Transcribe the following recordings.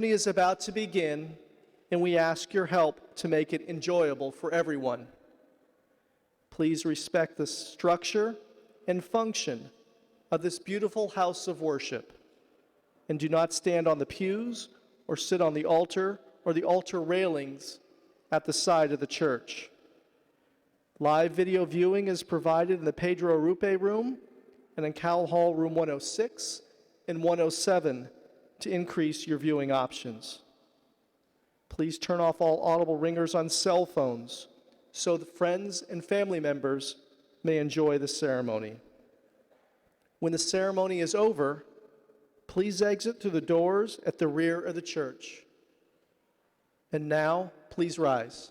Is about to begin, and we ask your help to make it enjoyable for everyone. Please respect the structure and function of this beautiful house of worship, and do not stand on the pews or sit on the altar or the altar railings at the side of the church. Live video viewing is provided in the Pedro Arrupe room and in Cowell Hall room 106 and 107 to increase your viewing options. Please turn off all audible ringers on cell phones so the friends and family members may enjoy the ceremony. When the ceremony is over, please exit through the doors at the rear of the church. And now, please rise.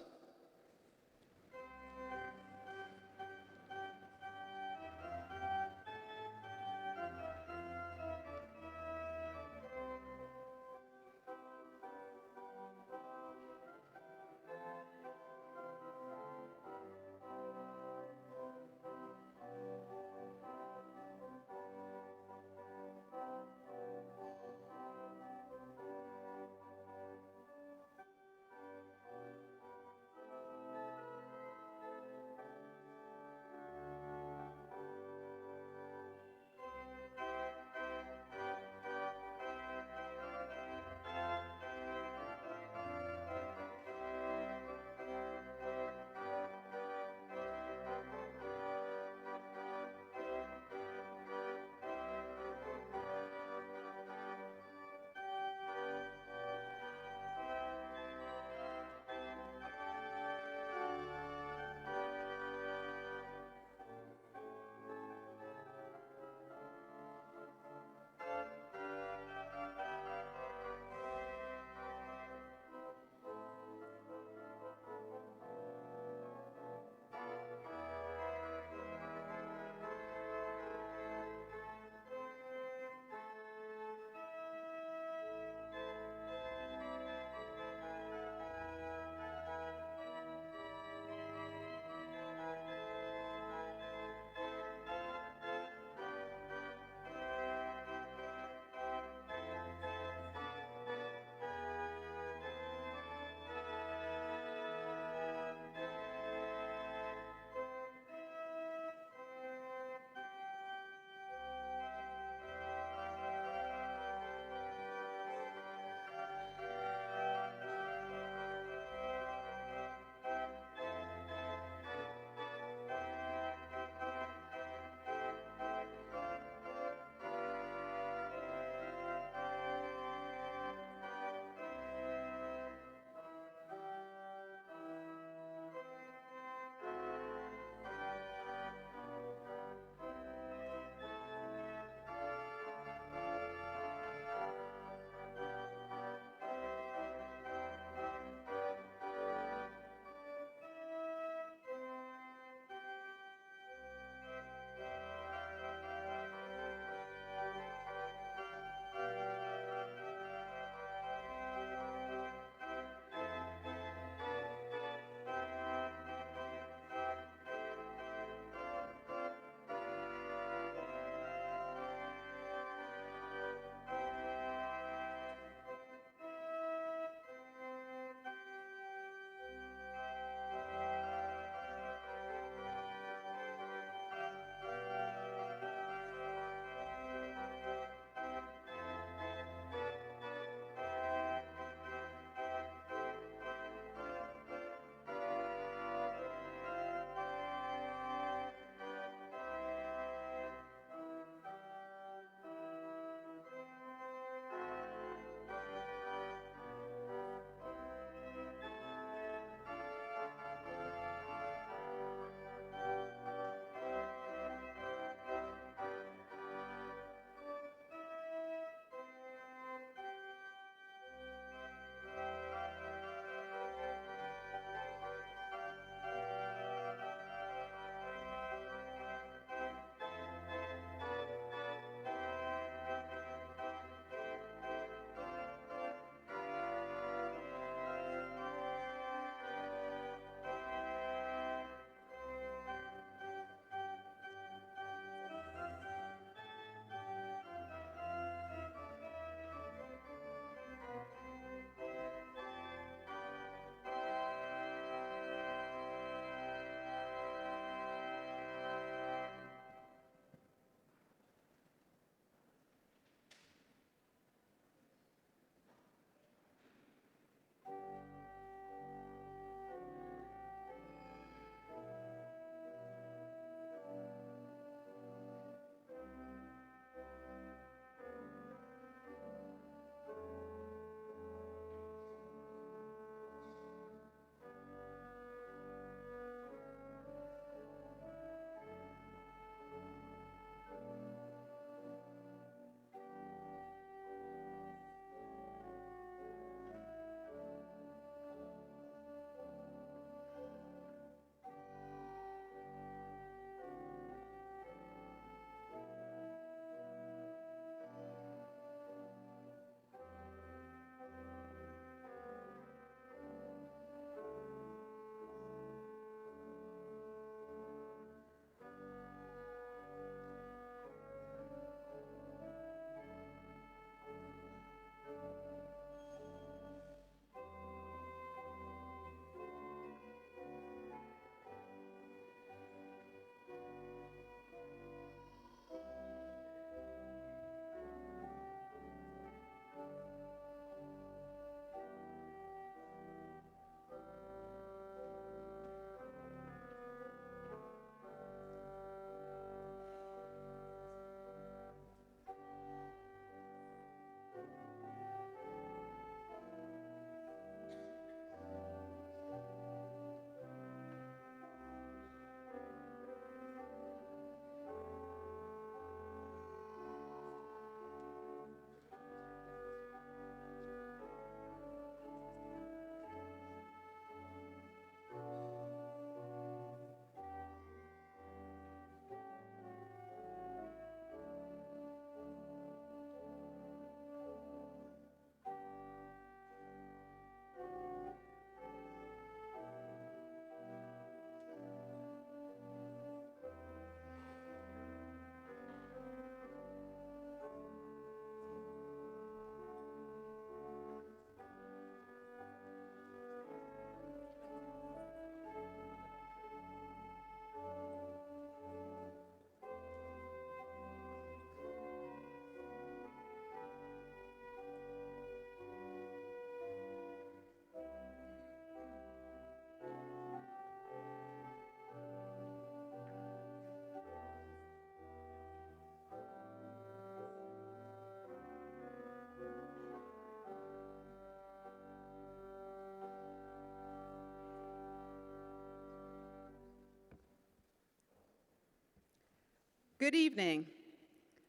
Good evening.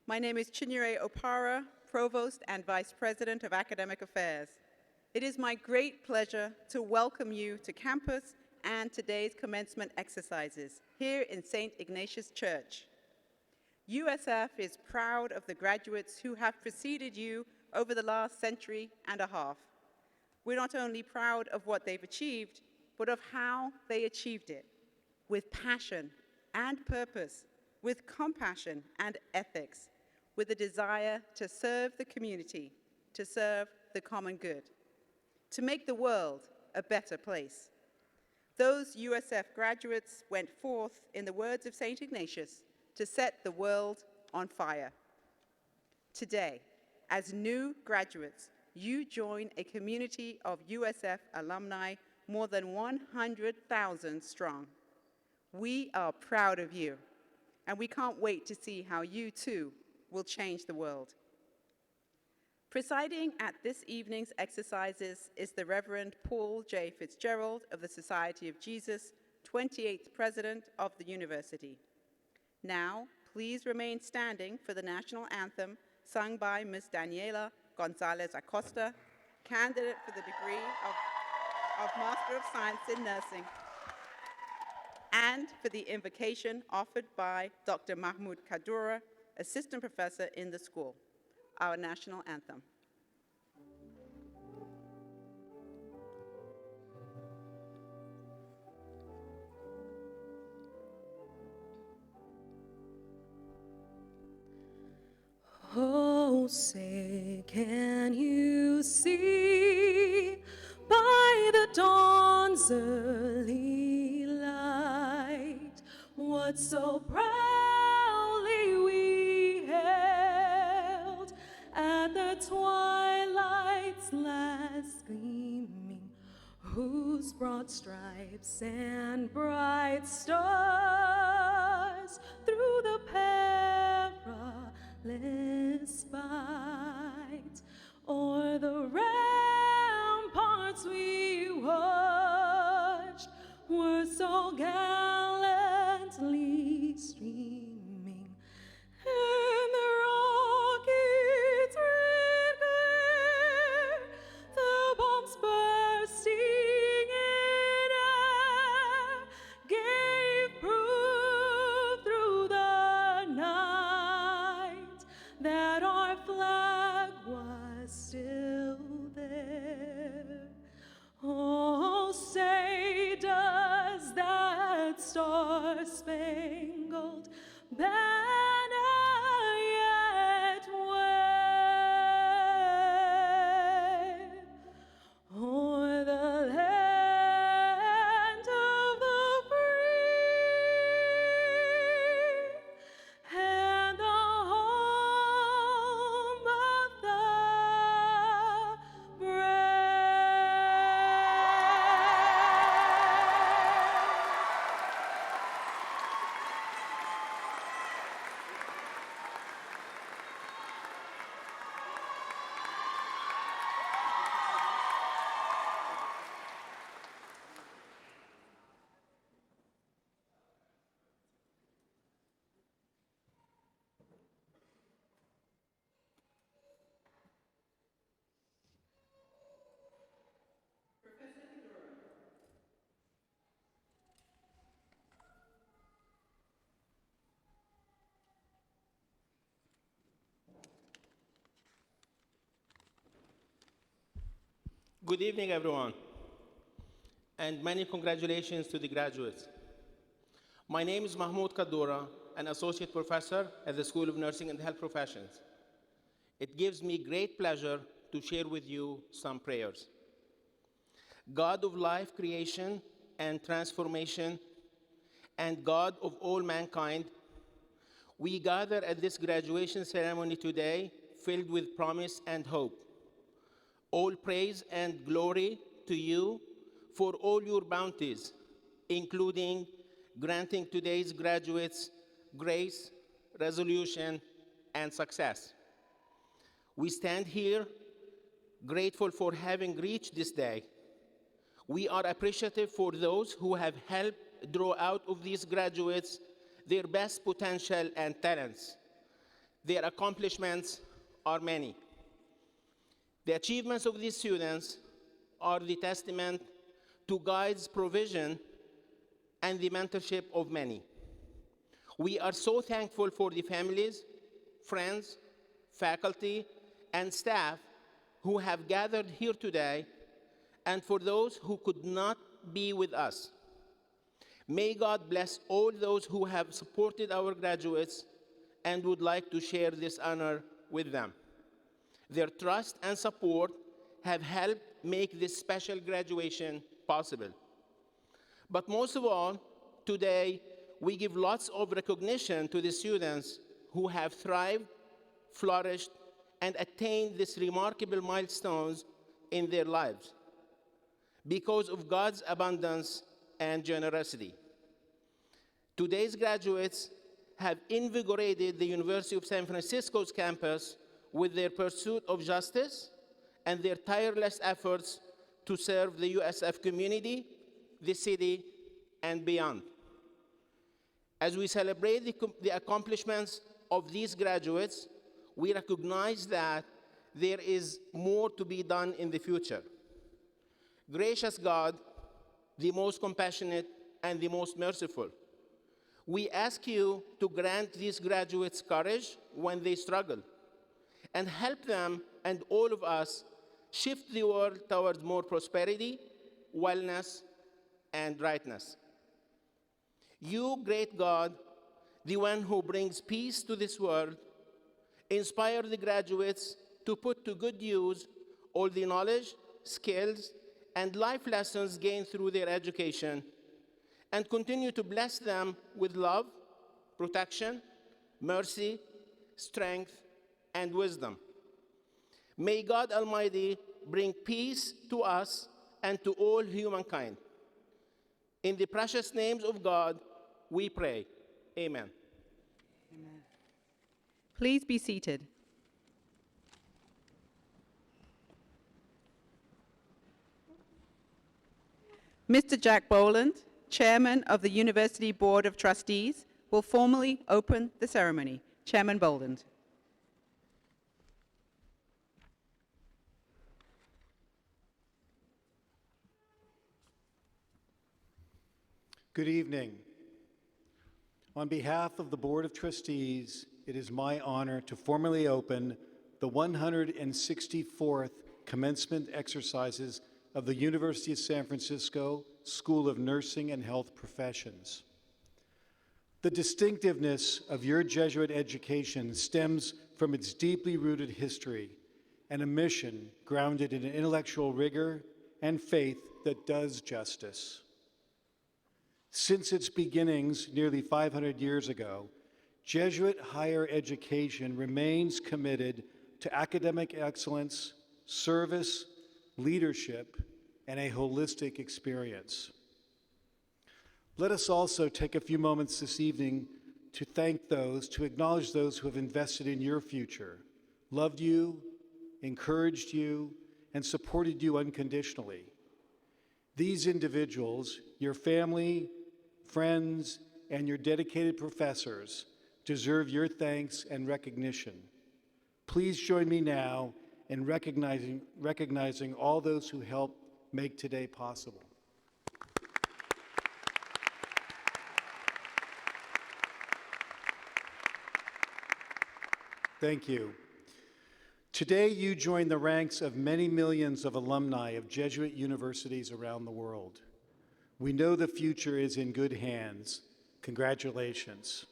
My name is Chinyere Opara, Provost and Vice President of Academic Affairs. It is my great pleasure to welcome you to campus and today's commencement exercises here in St. Ignatius Church. USF is proud of the graduates who have preceded you over the last century and a half. We're not only proud of what they've achieved, but of how they achieved it, with passion and purpose, with compassion and ethics, with a desire to serve the community, to serve the common good, to make the world a better place. Those USF graduates went forth, in the words of St. Ignatius, to set the world on fire. Today, as new graduates, you join a community of USF alumni more than 100,000 strong. We are proud of you, and we can't wait to see how you too will change the world. Presiding at this evening's exercises is the Reverend Paul J. Fitzgerald of the Society of Jesus, 28th President of the University. Now, please remain standing for the national anthem sung by Ms. Daniela Gonzalez Acosta, candidate for the degree of Master of Science in Nursing, and for the invocation offered by Dr. Mahmoud Kaddoura, Assistant Professor in the school, our national anthem. Oh, say, can you see by the dawn's early light what so proudly we hailed at the twilight's last gleaming, whose broad stripes and bright stars through the perilous fight o'er the ramparts we watched were so gallantly streaming, and the rockets' red glare, the bombs bursting in air, gave proof through the night that our flag was still there. Oh, say, does that star-spangled banner yet wave o'er the land of the free and the home of the Good evening, everyone, and many congratulations to the graduates. My name is Mahmoud Kaddoura, an associate professor at the School of Nursing and Health Professions. It gives me great pleasure to share with you some prayers. God of life, creation, and transformation, and God of all mankind, we gather at this graduation ceremony today filled with promise and hope. All praise and glory to you for all your bounties, including granting today's graduates grace, resolution, and success. We stand here grateful for having reached this day. We are appreciative for those who have helped draw out of these graduates their best potential and talents. Their accomplishments are many. The achievements of these students are the testament to God's provision and the mentorship of many. We are so thankful for the families, friends, faculty, and staff who have gathered here today, and for those who could not be with us. May God bless all those who have supported our graduates and would like to share this honor with them. Their trust and support have helped make this special graduation possible. But most of all, today, we give lots of recognition to the students who have thrived, flourished, and attained these remarkable milestones in their lives because of God's abundance and generosity. Today's graduates have invigorated the University of San Francisco's campus with their pursuit of justice and their tireless efforts to serve the USF community, the city, and beyond. As we celebrate the accomplishments of these graduates, we recognize that there is more to be done in the future. Gracious God, the most compassionate and the most merciful, we ask you to grant these graduates courage when they struggle and help them and all of us shift the world towards more prosperity, wellness, and rightness. You, great God, the one who brings peace to this world, inspire the graduates to put to good use all the knowledge, skills, and life lessons gained through their education, and continue to bless them with love, protection, mercy, strength, and wisdom. May God Almighty bring peace to us and to all humankind. In the precious names of God, we pray. Amen. Please be seated. Mr. Jack Boland, Chairman of the University Board of Trustees, will formally open the ceremony. Chairman Boland. Good evening. On behalf of the Board of Trustees, it is my honor to formally open the 164th commencement exercises of the University of San Francisco School of Nursing and Health Professions. The distinctiveness of your Jesuit education stems from its deeply rooted history and a mission grounded in intellectual rigor and faith that does justice. Since its beginnings nearly 500 years ago, Jesuit higher education remains committed to academic excellence, service, leadership, and a holistic experience. Let us also take a few moments this evening to acknowledge those who have invested in your future, loved you, encouraged you, and supported you unconditionally. These individuals, your family, friends, and your dedicated professors deserve your thanks and recognition. Please join me now in recognizing all those who helped make today possible. Thank you. Today, you join the ranks of many millions of alumni of Jesuit universities around the world. We know the future is in good hands. Congratulations.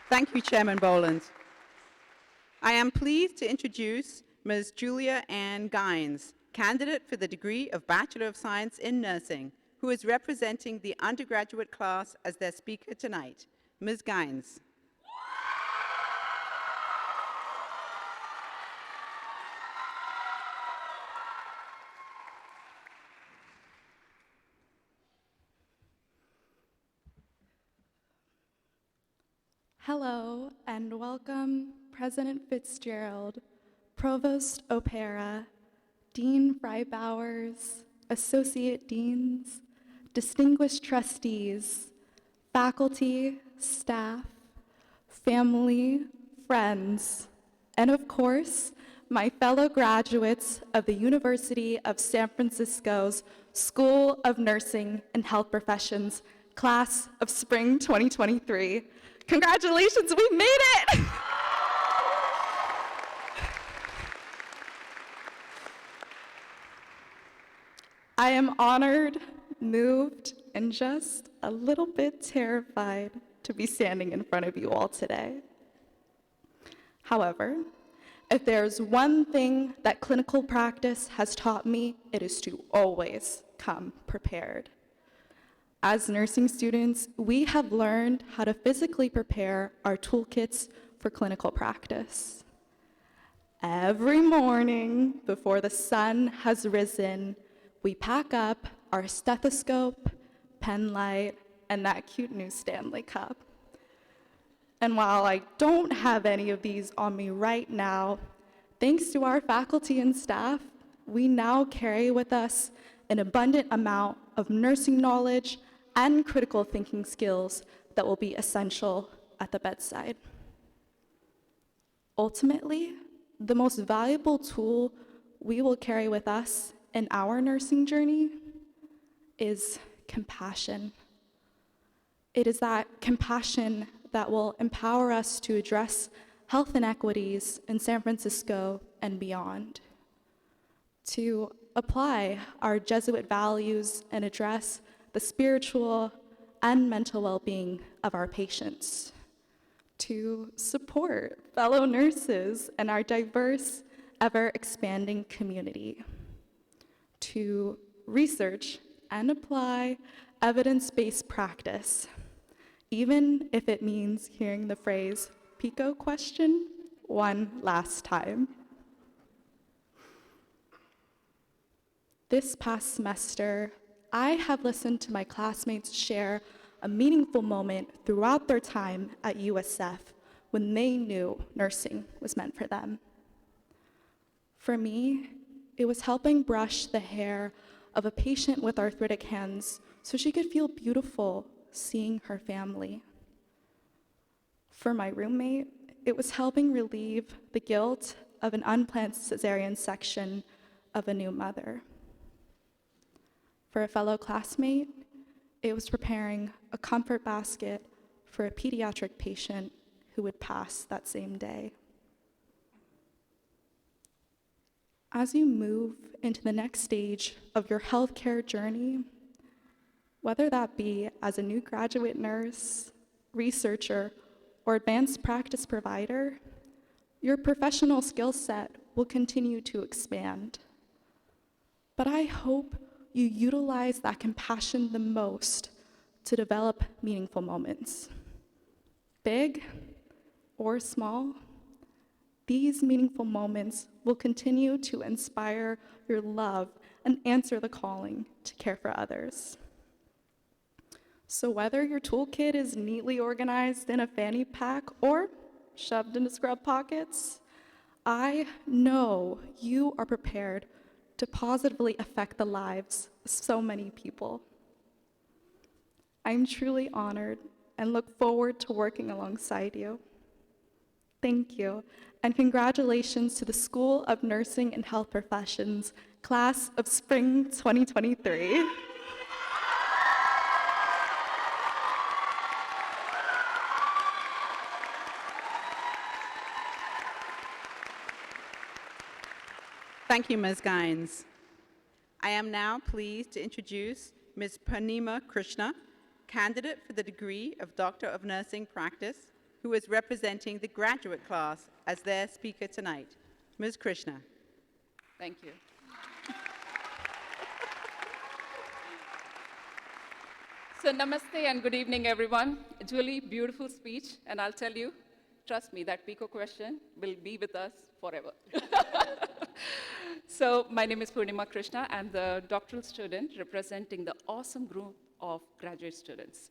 Thank you, Chairman Boland. I am pleased to introduce Ms. Julia Ann Gines, candidate for the degree of Bachelor of Science in Nursing, who is representing the undergraduate class as their speaker tonight. Ms. Gines. Hello and welcome, President Fitzgerald, Provost O'Para, Dean Freibowers, Associate Deans, distinguished trustees, faculty, staff, family, friends, and of course, my fellow graduates of the University of San Francisco's School of Nursing and Health Professions, class of spring 2023. Congratulations, we made it! I am honored, moved, and just a little bit terrified to be standing in front of you all today. However, if there's one thing that clinical practice has taught me, it is to always come prepared. As nursing students, we have learned how to physically prepare our toolkits for clinical practice. Every morning before the sun has risen, we pack up our stethoscope, pen light, and that cute new Stanley Cup. And while I don't have any of these on me right now, thanks to our faculty and staff, we now carry with us an abundant amount of nursing knowledge and critical thinking skills that will be essential at the bedside. Ultimately, the most valuable tool we will carry with us in our nursing journey is compassion. It is that compassion that will empower us to address health inequities in San Francisco and beyond, to apply our Jesuit values and address the spiritual and mental well-being of our patients, to support fellow nurses and our diverse, ever-expanding community, to research and apply evidence-based practice, even if it means hearing the phrase PICO question one last time. This past semester, I have listened to my classmates share a meaningful moment throughout their time at USF when they knew nursing was meant for them. For me, it was helping brush the hair of a patient with arthritic hands so she could feel beautiful seeing her family. For my roommate, it was helping relieve the guilt of an unplanned cesarean section of a new mother. For a fellow classmate, it was preparing a comfort basket for a pediatric patient who would pass that same day. As you move into the next stage of your healthcare journey, whether that be as a new graduate nurse, researcher, or advanced practice provider, your professional skill set will continue to expand. But I hope you utilize that compassion the most to develop meaningful moments. Big or small, these meaningful moments will continue to inspire your love and answer the calling to care for others. So whether your toolkit is neatly organized in a fanny pack or shoved into scrub pockets, I know you are prepared to positively affect the lives of so many people. I'm truly honored and look forward to working alongside you. Thank you, and congratulations to the School of Nursing and Health Professions, class of spring 2023. Thank you, Ms. Gynes. I am now pleased to introduce Ms. Purnima Krishna, candidate for the degree of Doctor of Nursing Practice, who is representing the graduate class as their speaker tonight. Ms. Krishna. Thank you. So namaste and good evening, everyone. It's really beautiful speech, and I'll tell you, trust me, that PICO question will be with us forever. So my name is Purnima Krishna. I'm the doctoral student representing the awesome group of graduate students.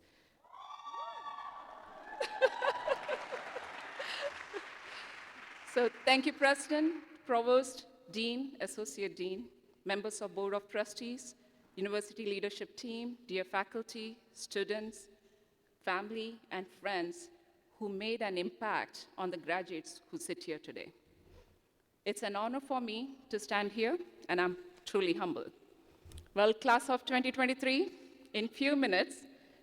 So thank you, President, Provost, Dean, Associate Dean, members of Board of Trustees, University leadership team, dear faculty, students, family, and friends who made an impact on the graduates who sit here today. It's an honor for me to stand here, and I'm truly humbled. Well, class of 2023, in few minutes,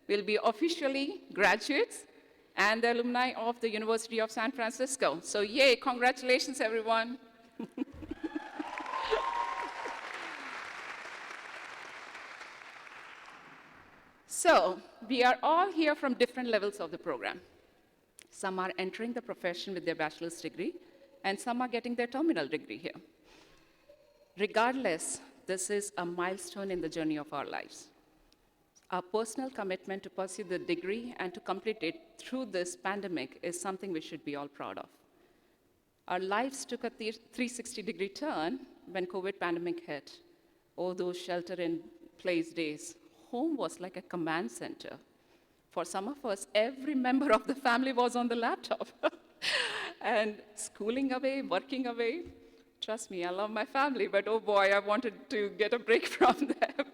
we'll be officially graduates and the alumni of the University of San Francisco. So yay, congratulations, everyone. So we are all here from different levels of the program. Some are entering the profession with their bachelor's degree, and some are getting their terminal degree here. Regardless, this is a milestone in the journey of our lives. Our personal commitment to pursue the degree and to complete it through this pandemic is something we should be all proud of. Our lives took a 360-degree turn when COVID pandemic hit. Oh, those shelter-in-place days. Home was like a command center. For some of us, every member of the family was on the laptop. And schooling away, working away. Trust me, I love my family, but oh boy, I wanted to get a break from them.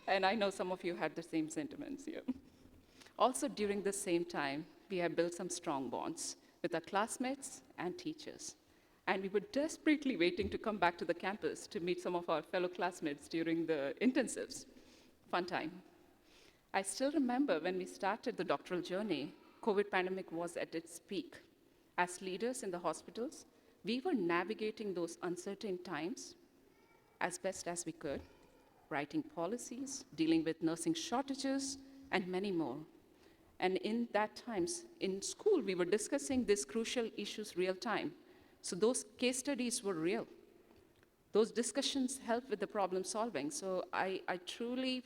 And I know some of you had the same sentiments here. Also, during the same time, we have built some strong bonds with our classmates and teachers. And we were desperately waiting to come back to the campus to meet some of our fellow classmates during the intensives. Fun time. I still remember when we started the doctoral journey, COVID pandemic was at its peak. As leaders in the hospitals, we were navigating those uncertain times as best as we could, writing policies, dealing with nursing shortages, and many more. And in that times, in school, we were discussing these crucial issues real time. So those case studies were real. Those discussions helped with the problem solving. So I truly,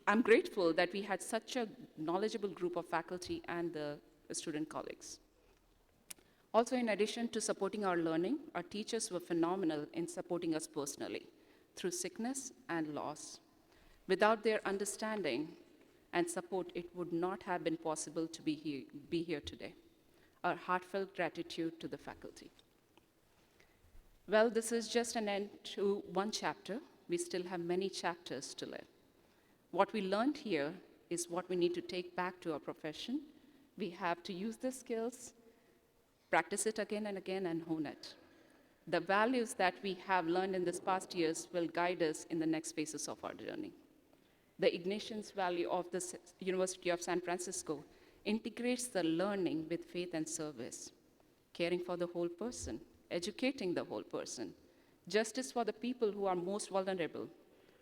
I'm grateful that we had such a knowledgeable group of faculty and the student colleagues. Also, in addition to supporting our learning, our teachers were phenomenal in supporting us personally through sickness and loss. Without their understanding and support, it would not have been possible to be here today. Our heartfelt gratitude to the faculty. Well, this is just an end to one chapter. We still have many chapters to live. What we learned here is what we need to take back to our profession. We have to use the skills, practice it again and again, and hone it. The values that we have learned in these past years will guide us in the next phases of our journey. The Ignatius value of the University of San Francisco integrates the learning with faith and service, caring for the whole person, educating the whole person, justice for the people who are most vulnerable,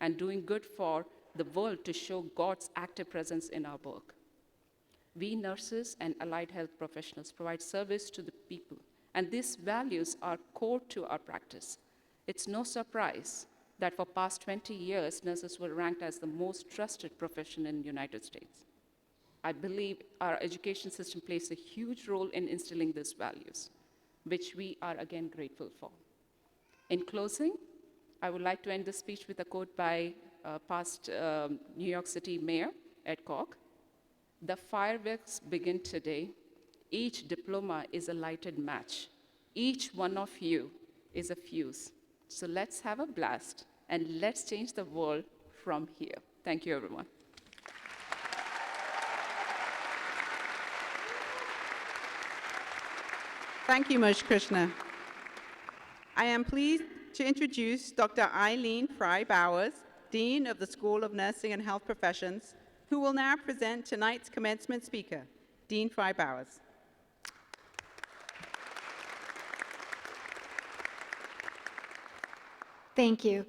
and doing good for the world to show God's active presence in our work. We nurses and allied health professionals provide service to the people, and these values are core to our practice. It's no surprise that for past 20 years, nurses were ranked as the most trusted profession in the United States. I believe our education system plays a huge role in instilling these values, which we are again grateful for. In closing, I would like to end the speech with a quote by past New York City Mayor Ed Koch. "The fireworks begin today. Each diploma is a lighted match. Each one of you is a fuse. So let's have a blast and let's change the world from here." Thank you, everyone. Thank you, Moj Krishna. I am pleased to introduce Dr. Eileen Fry Bowers, Dean of the School of Nursing and Health Professions, who will now present tonight's commencement speaker, Dean Fry Bowers. Thank you.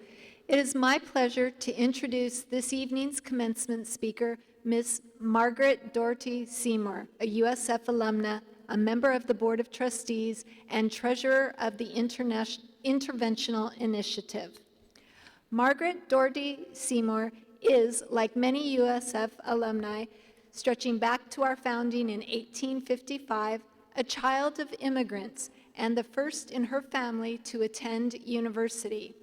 It is my pleasure to introduce this evening's commencement speaker, Ms. Margaret Doherty Seymour, a USF alumna, a member of the Board of Trustees, and treasurer of the Interventional Initiative. Margaret Doherty Seymour is, like many USF alumni, stretching back to our founding in 1855, a child of immigrants and the first in her family to attend university.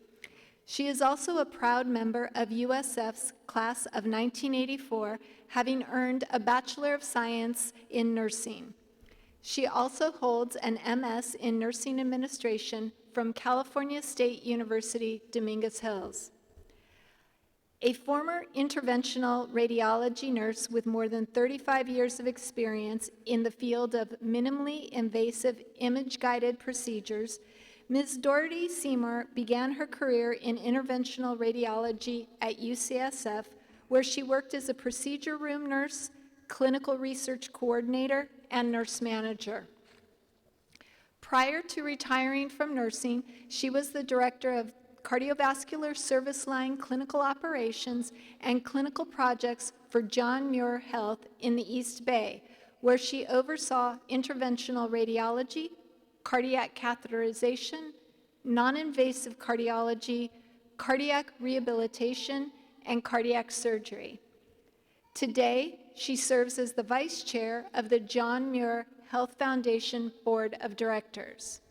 She is also a proud member of USF's class of 1984, having earned a Bachelor of Science in Nursing. She also holds an MS in Nursing Administration from California State University, Dominguez Hills. A former interventional radiology nurse with more than 35 years of experience in the field of minimally invasive image-guided procedures, Ms. Doherty Seymour began her career in interventional radiology at UCSF, where she worked as a procedure room nurse, clinical research coordinator, and nurse manager. Prior to retiring from nursing, she was the director of cardiovascular service line clinical operations and clinical projects for John Muir Health in the East Bay, where she oversaw interventional radiology, cardiac catheterization, non-invasive cardiology, cardiac rehabilitation, and cardiac surgery. Today, she serves as the vice chair of the John Muir Health Foundation Board of Directors.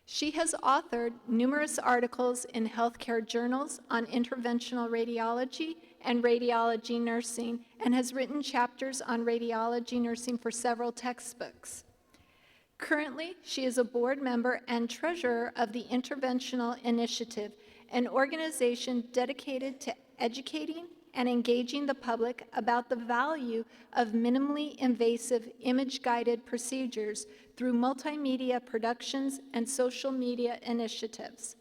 She has authored numerous articles in healthcare journals on interventional radiology and radiology nursing, and has written chapters on radiology nursing for several textbooks. Currently, she is a board member and treasurer of the Interventional Initiative, an organization dedicated to educating and engaging the public about the value of minimally invasive image-guided procedures through multimedia productions and social media initiatives.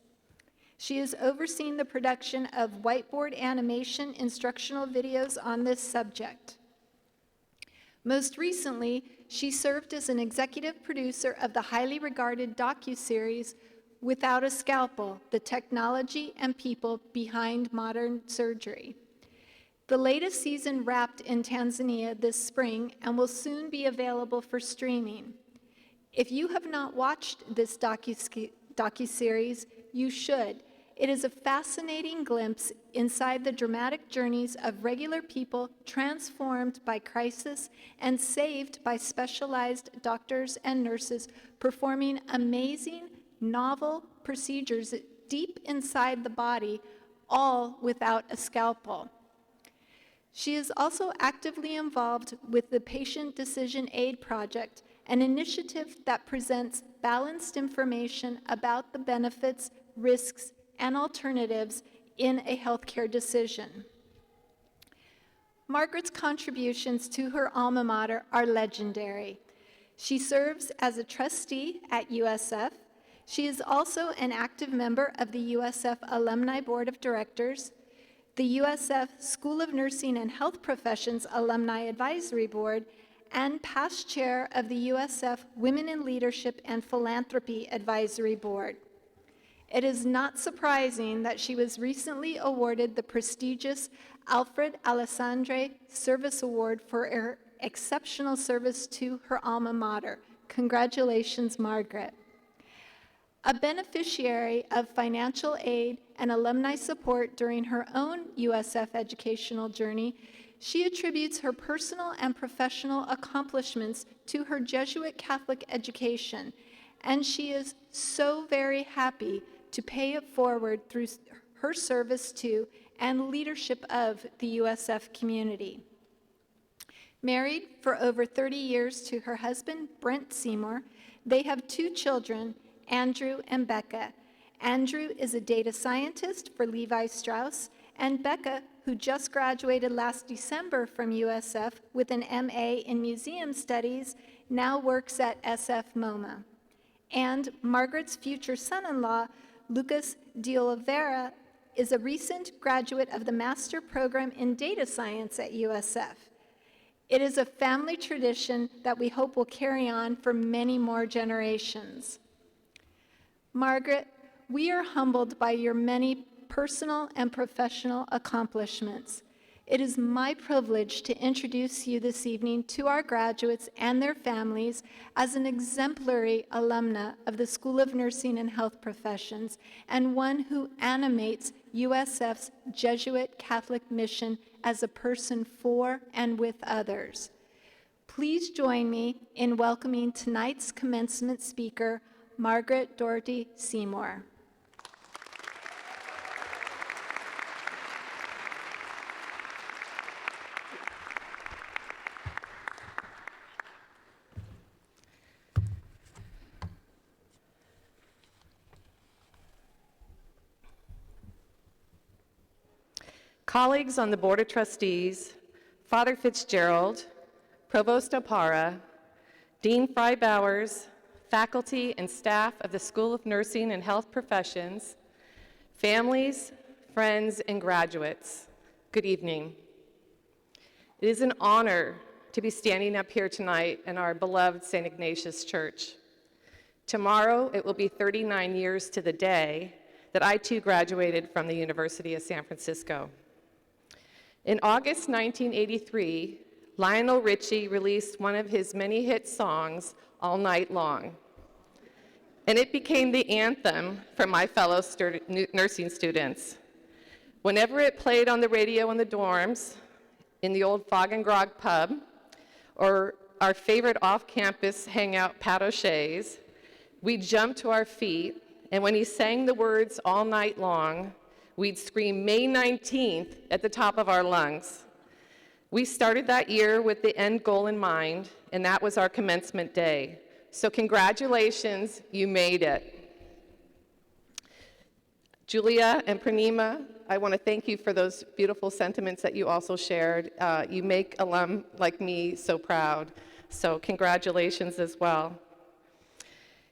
She has overseen the production of whiteboard animation instructional videos on this subject. Most recently, she served as an executive producer of the highly regarded docuseries Without a Scalpel: The Technology and People Behind Modern Surgery. The latest season wrapped in Tanzania this spring and will soon be available for streaming. If you have not watched this docuseries, you should. It is a fascinating glimpse inside the dramatic journeys of regular people transformed by crisis and saved by specialized doctors and nurses performing amazing, novel procedures deep inside the body, all without a scalpel. She is also actively involved with the Patient Decision Aid Project, an initiative that presents balanced information about the benefits, risks, and alternatives in a healthcare decision. Margaret's contributions to her alma mater are legendary. She serves as a trustee at USF. She is also an active member of the USF Alumni Board of Directors, the USF School of Nursing and Health Professions Alumni Advisory Board, and past chair of the USF Women in Leadership and Philanthropy Advisory Board. It is not surprising that she was recently awarded the prestigious Alfred Alessandri Service Award for her exceptional service to her alma mater. Congratulations, Margaret. A beneficiary of financial aid and alumni support during her own USF educational journey, she attributes her personal and professional accomplishments to her Jesuit Catholic education, and she is so very happy to pay it forward through her service to and leadership of the USF community. Married for over 30 years to her husband, Brent Seymour, they have 2 children, Andrew and Becca. Andrew is a data scientist for Levi Strauss, and Becca, who just graduated last December from USF with an MA in Museum Studies, now works at SF MoMA. And Margaret's future son-in-law, Lucas de Oliveira, is a recent graduate of the Master Program in Data Science at USF. It is a family tradition that we hope will carry on for many more generations. Margaret, we are humbled by your many personal and professional accomplishments. It is my privilege to introduce you this evening to our graduates and their families as an exemplary alumna of the School of Nursing and Health Professions, and one who animates USF's Jesuit Catholic mission as a person for and with others. Please join me in welcoming tonight's commencement speaker, Margaret Doherty Seymour. colleagues on the Board of Trustees, Father Fitzgerald, Provost Opara, Dean Frey-Bowers, faculty and staff of the School of Nursing and Health Professions, families, friends, and graduates, good evening. It is an honor to be standing up here tonight in our beloved St. Ignatius Church. Tomorrow, it will be 39 years to the day that I too graduated from the University of San Francisco. In August 1983, Lionel Richie released one of his many hit songs, All Night Long. And it became the anthem for my fellow nursing students. Whenever it played on the radio in the dorms, in the old Fog and Grog pub, or our favorite off-campus hangout, Pat O'Shea's, we'd jump to our feet, and when he sang the words all night long, we'd scream May 19th at the top of our lungs. We started that year with the end goal in mind, and that was our commencement day. So congratulations, you made it. Julia and Pranima, I want to thank you for those beautiful sentiments that you also shared. You make alum like me so proud. So congratulations as well.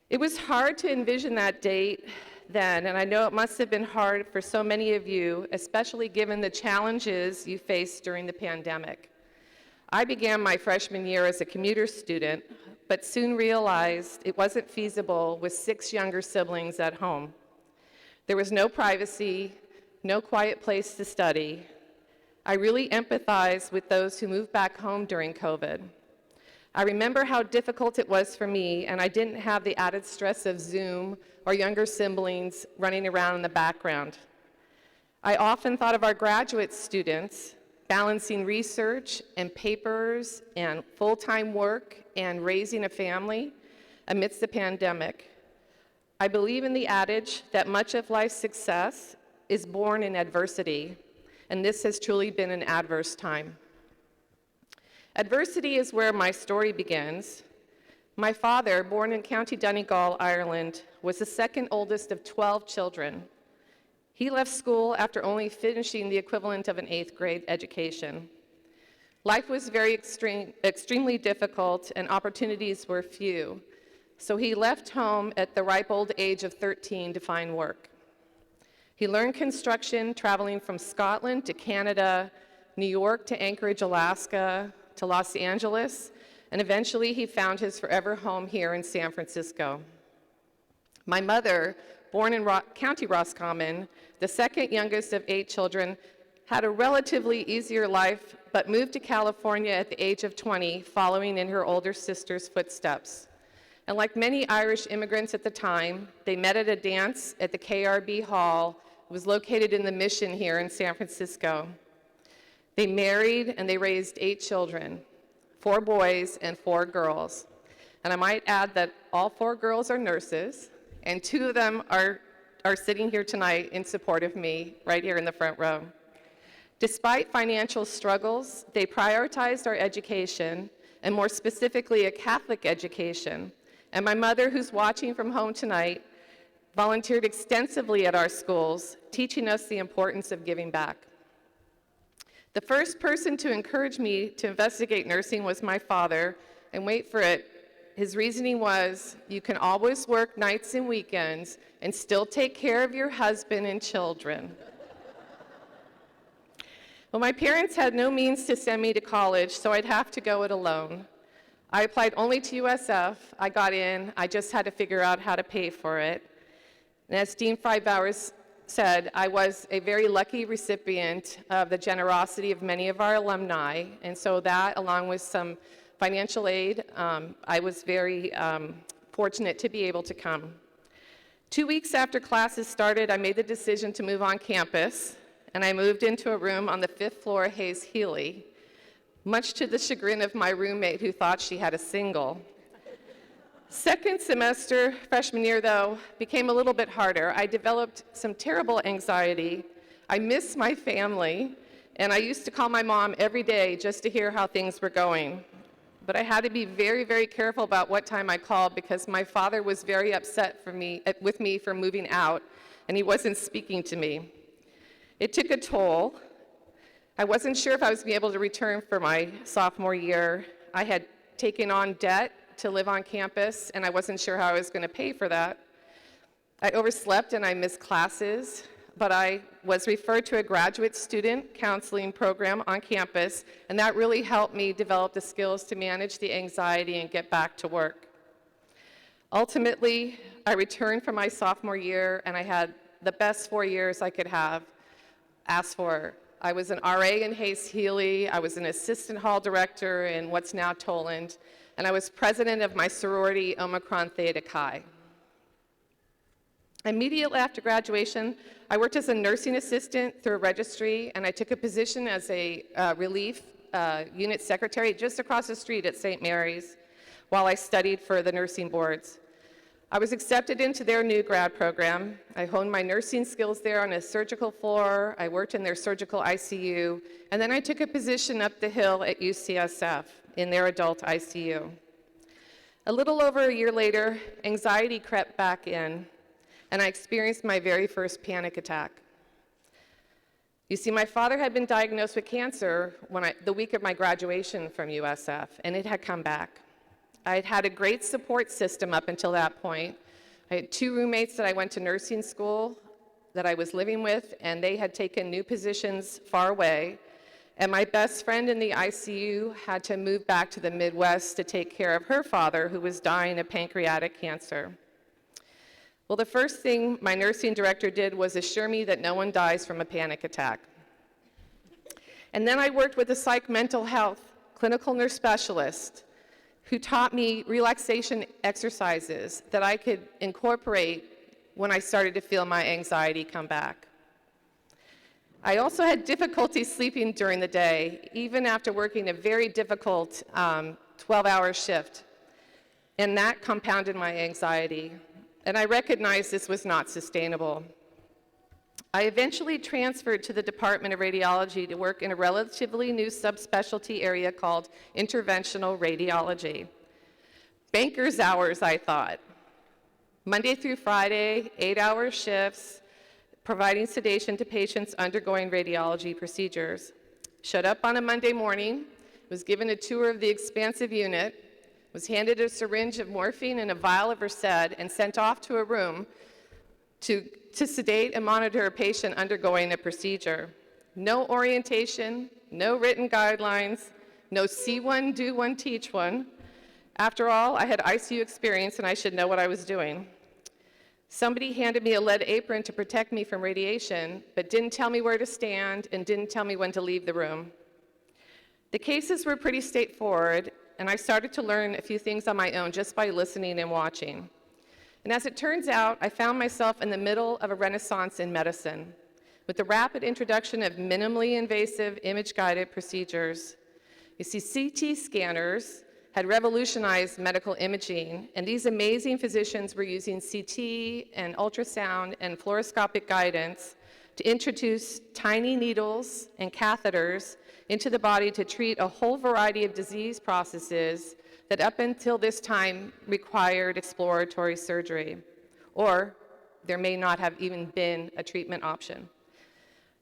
It was hard to envision that date then, and I know it must have been hard for so many of you, especially given the challenges you faced during the pandemic. I began my freshman year as a commuter student, but soon realized it wasn't feasible with 6 younger siblings at home. There was no privacy, no quiet place to study. I really empathized with those who moved back home during COVID. I remember how difficult it was for me, and I didn't have the added stress of Zoom or younger siblings running around in the background. I often thought of our graduate students balancing research and papers and full-time work and raising a family amidst the pandemic. I believe in the adage that much of life's success is born in adversity, and this has truly been an adverse time. Adversity is where my story begins. My father, born in County Donegal, Ireland, was the second oldest of 12 children. He left school after only finishing the equivalent of an 8th grade education. Life was extremely difficult, and opportunities were few. So he left home at the ripe old age of 13 to find work. He learned construction, traveling from Scotland to Canada, New York to Anchorage, Alaska, to Los Angeles, and eventually he found his forever home here in San Francisco. My mother, born in County Roscommon, the second youngest of 8 children, had a relatively easier life, but moved to California at the age of 20, following in her older sister's footsteps. And like many Irish immigrants at the time, they met at a dance at the KRB Hall. It was located in the Mission here in San Francisco. They married and they raised 8 children, 4 boys and 4 girls. And I might add that all 4 girls are nurses, and 2 of them are sitting here tonight in support of me, right here in the front row. Despite financial struggles, they prioritized our education, and more specifically, a Catholic education. And my mother, who's watching from home tonight, volunteered extensively at our schools, teaching us the importance of giving back. The first person to encourage me to investigate nursing was my father, and wait for it, his reasoning was, you can always work nights and weekends and still take care of your husband and children. Well, my parents had no means to send me to college, so I'd have to go it alone. I applied only to USF. I got in. I just had to figure out how to pay for it. And as Dean Frey-Bowers said, I was a very lucky recipient of the generosity of many of our alumni, and so that, along with some financial aid, I was very fortunate to be able to come. 2 weeks after classes started, I made the decision to move on campus, and I moved into a room on the 5th floor of Hayes Healy, much to the chagrin of my roommate who thought she had a single. Second semester, freshman year though, became a little bit harder. I developed some terrible anxiety. I missed my family, and I used to call my mom every day just to hear how things were going. But I had to be very, very careful about what time I called because my father was very upset with me for moving out, and he wasn't speaking to me. It took a toll. I wasn't sure if I was going to be able to return for my sophomore year. I had taken on debt to live on campus, and I wasn't sure how I was going to pay for that. I overslept and I missed classes, but I was referred to a graduate student counseling program on campus, and that really helped me develop the skills to manage the anxiety and get back to work. Ultimately, I returned for my sophomore year, and I had the best 4 years I could have asked for. I was an RA in Hayes Healy, I was an assistant hall director in what's now Toland, and I was president of my sorority, Omicron Theta Chi. Immediately after graduation, I worked as a nursing assistant through a registry, and I took a position as a relief unit secretary just across the street at St. Mary's while I studied for the nursing boards. I was accepted into their new grad program. I honed my nursing skills there on a surgical floor. I worked in their surgical ICU, and then I took a position up the hill at UCSF in their adult ICU. A little over a year later, anxiety crept back in, and I experienced my very first panic attack. You see, my father had been diagnosed with cancer the week of my graduation from USF, and it had come back. I had had a great support system up until that point. I had 2 roommates that I went to nursing school that I was living with, and they had taken new positions far away. And my best friend in the ICU had to move back to the Midwest to take care of her father, who was dying of pancreatic cancer. Well, the first thing my nursing director did was assure me that no one dies from a panic attack. And then I worked with a psych mental health clinical nurse specialist who taught me relaxation exercises that I could incorporate when I started to feel my anxiety come back. I also had difficulty sleeping during the day, even after working a very difficult 12-hour shift, and that compounded my anxiety. And I recognized this was not sustainable. I eventually transferred to the Department of Radiology to work in a relatively new subspecialty area called interventional radiology. Banker's hours, I thought. Monday through Friday, 8-hour shifts, providing sedation to patients undergoing radiology procedures. Showed up on a Monday morning, was given a tour of the expansive unit, was handed a syringe of morphine and a vial of Versed, and sent off to a room to sedate and monitor a patient undergoing a procedure. No orientation, no written guidelines, no see one, do one, teach one. After all, I had ICU experience and I should know what I was doing. Somebody handed me a lead apron to protect me from radiation, but didn't tell me where to stand and didn't tell me when to leave the room. The cases were pretty straightforward, and I started to learn a few things on my own just by listening and watching. And as it turns out, I found myself in the middle of a renaissance in medicine. With the rapid introduction of minimally invasive image-guided procedures. You see, CT scanners had revolutionized medical imaging, and these amazing physicians were using CT and ultrasound and fluoroscopic guidance to introduce tiny needles and catheters into the body to treat a whole variety of disease processes that up until this time required exploratory surgery, or there may not have even been a treatment option.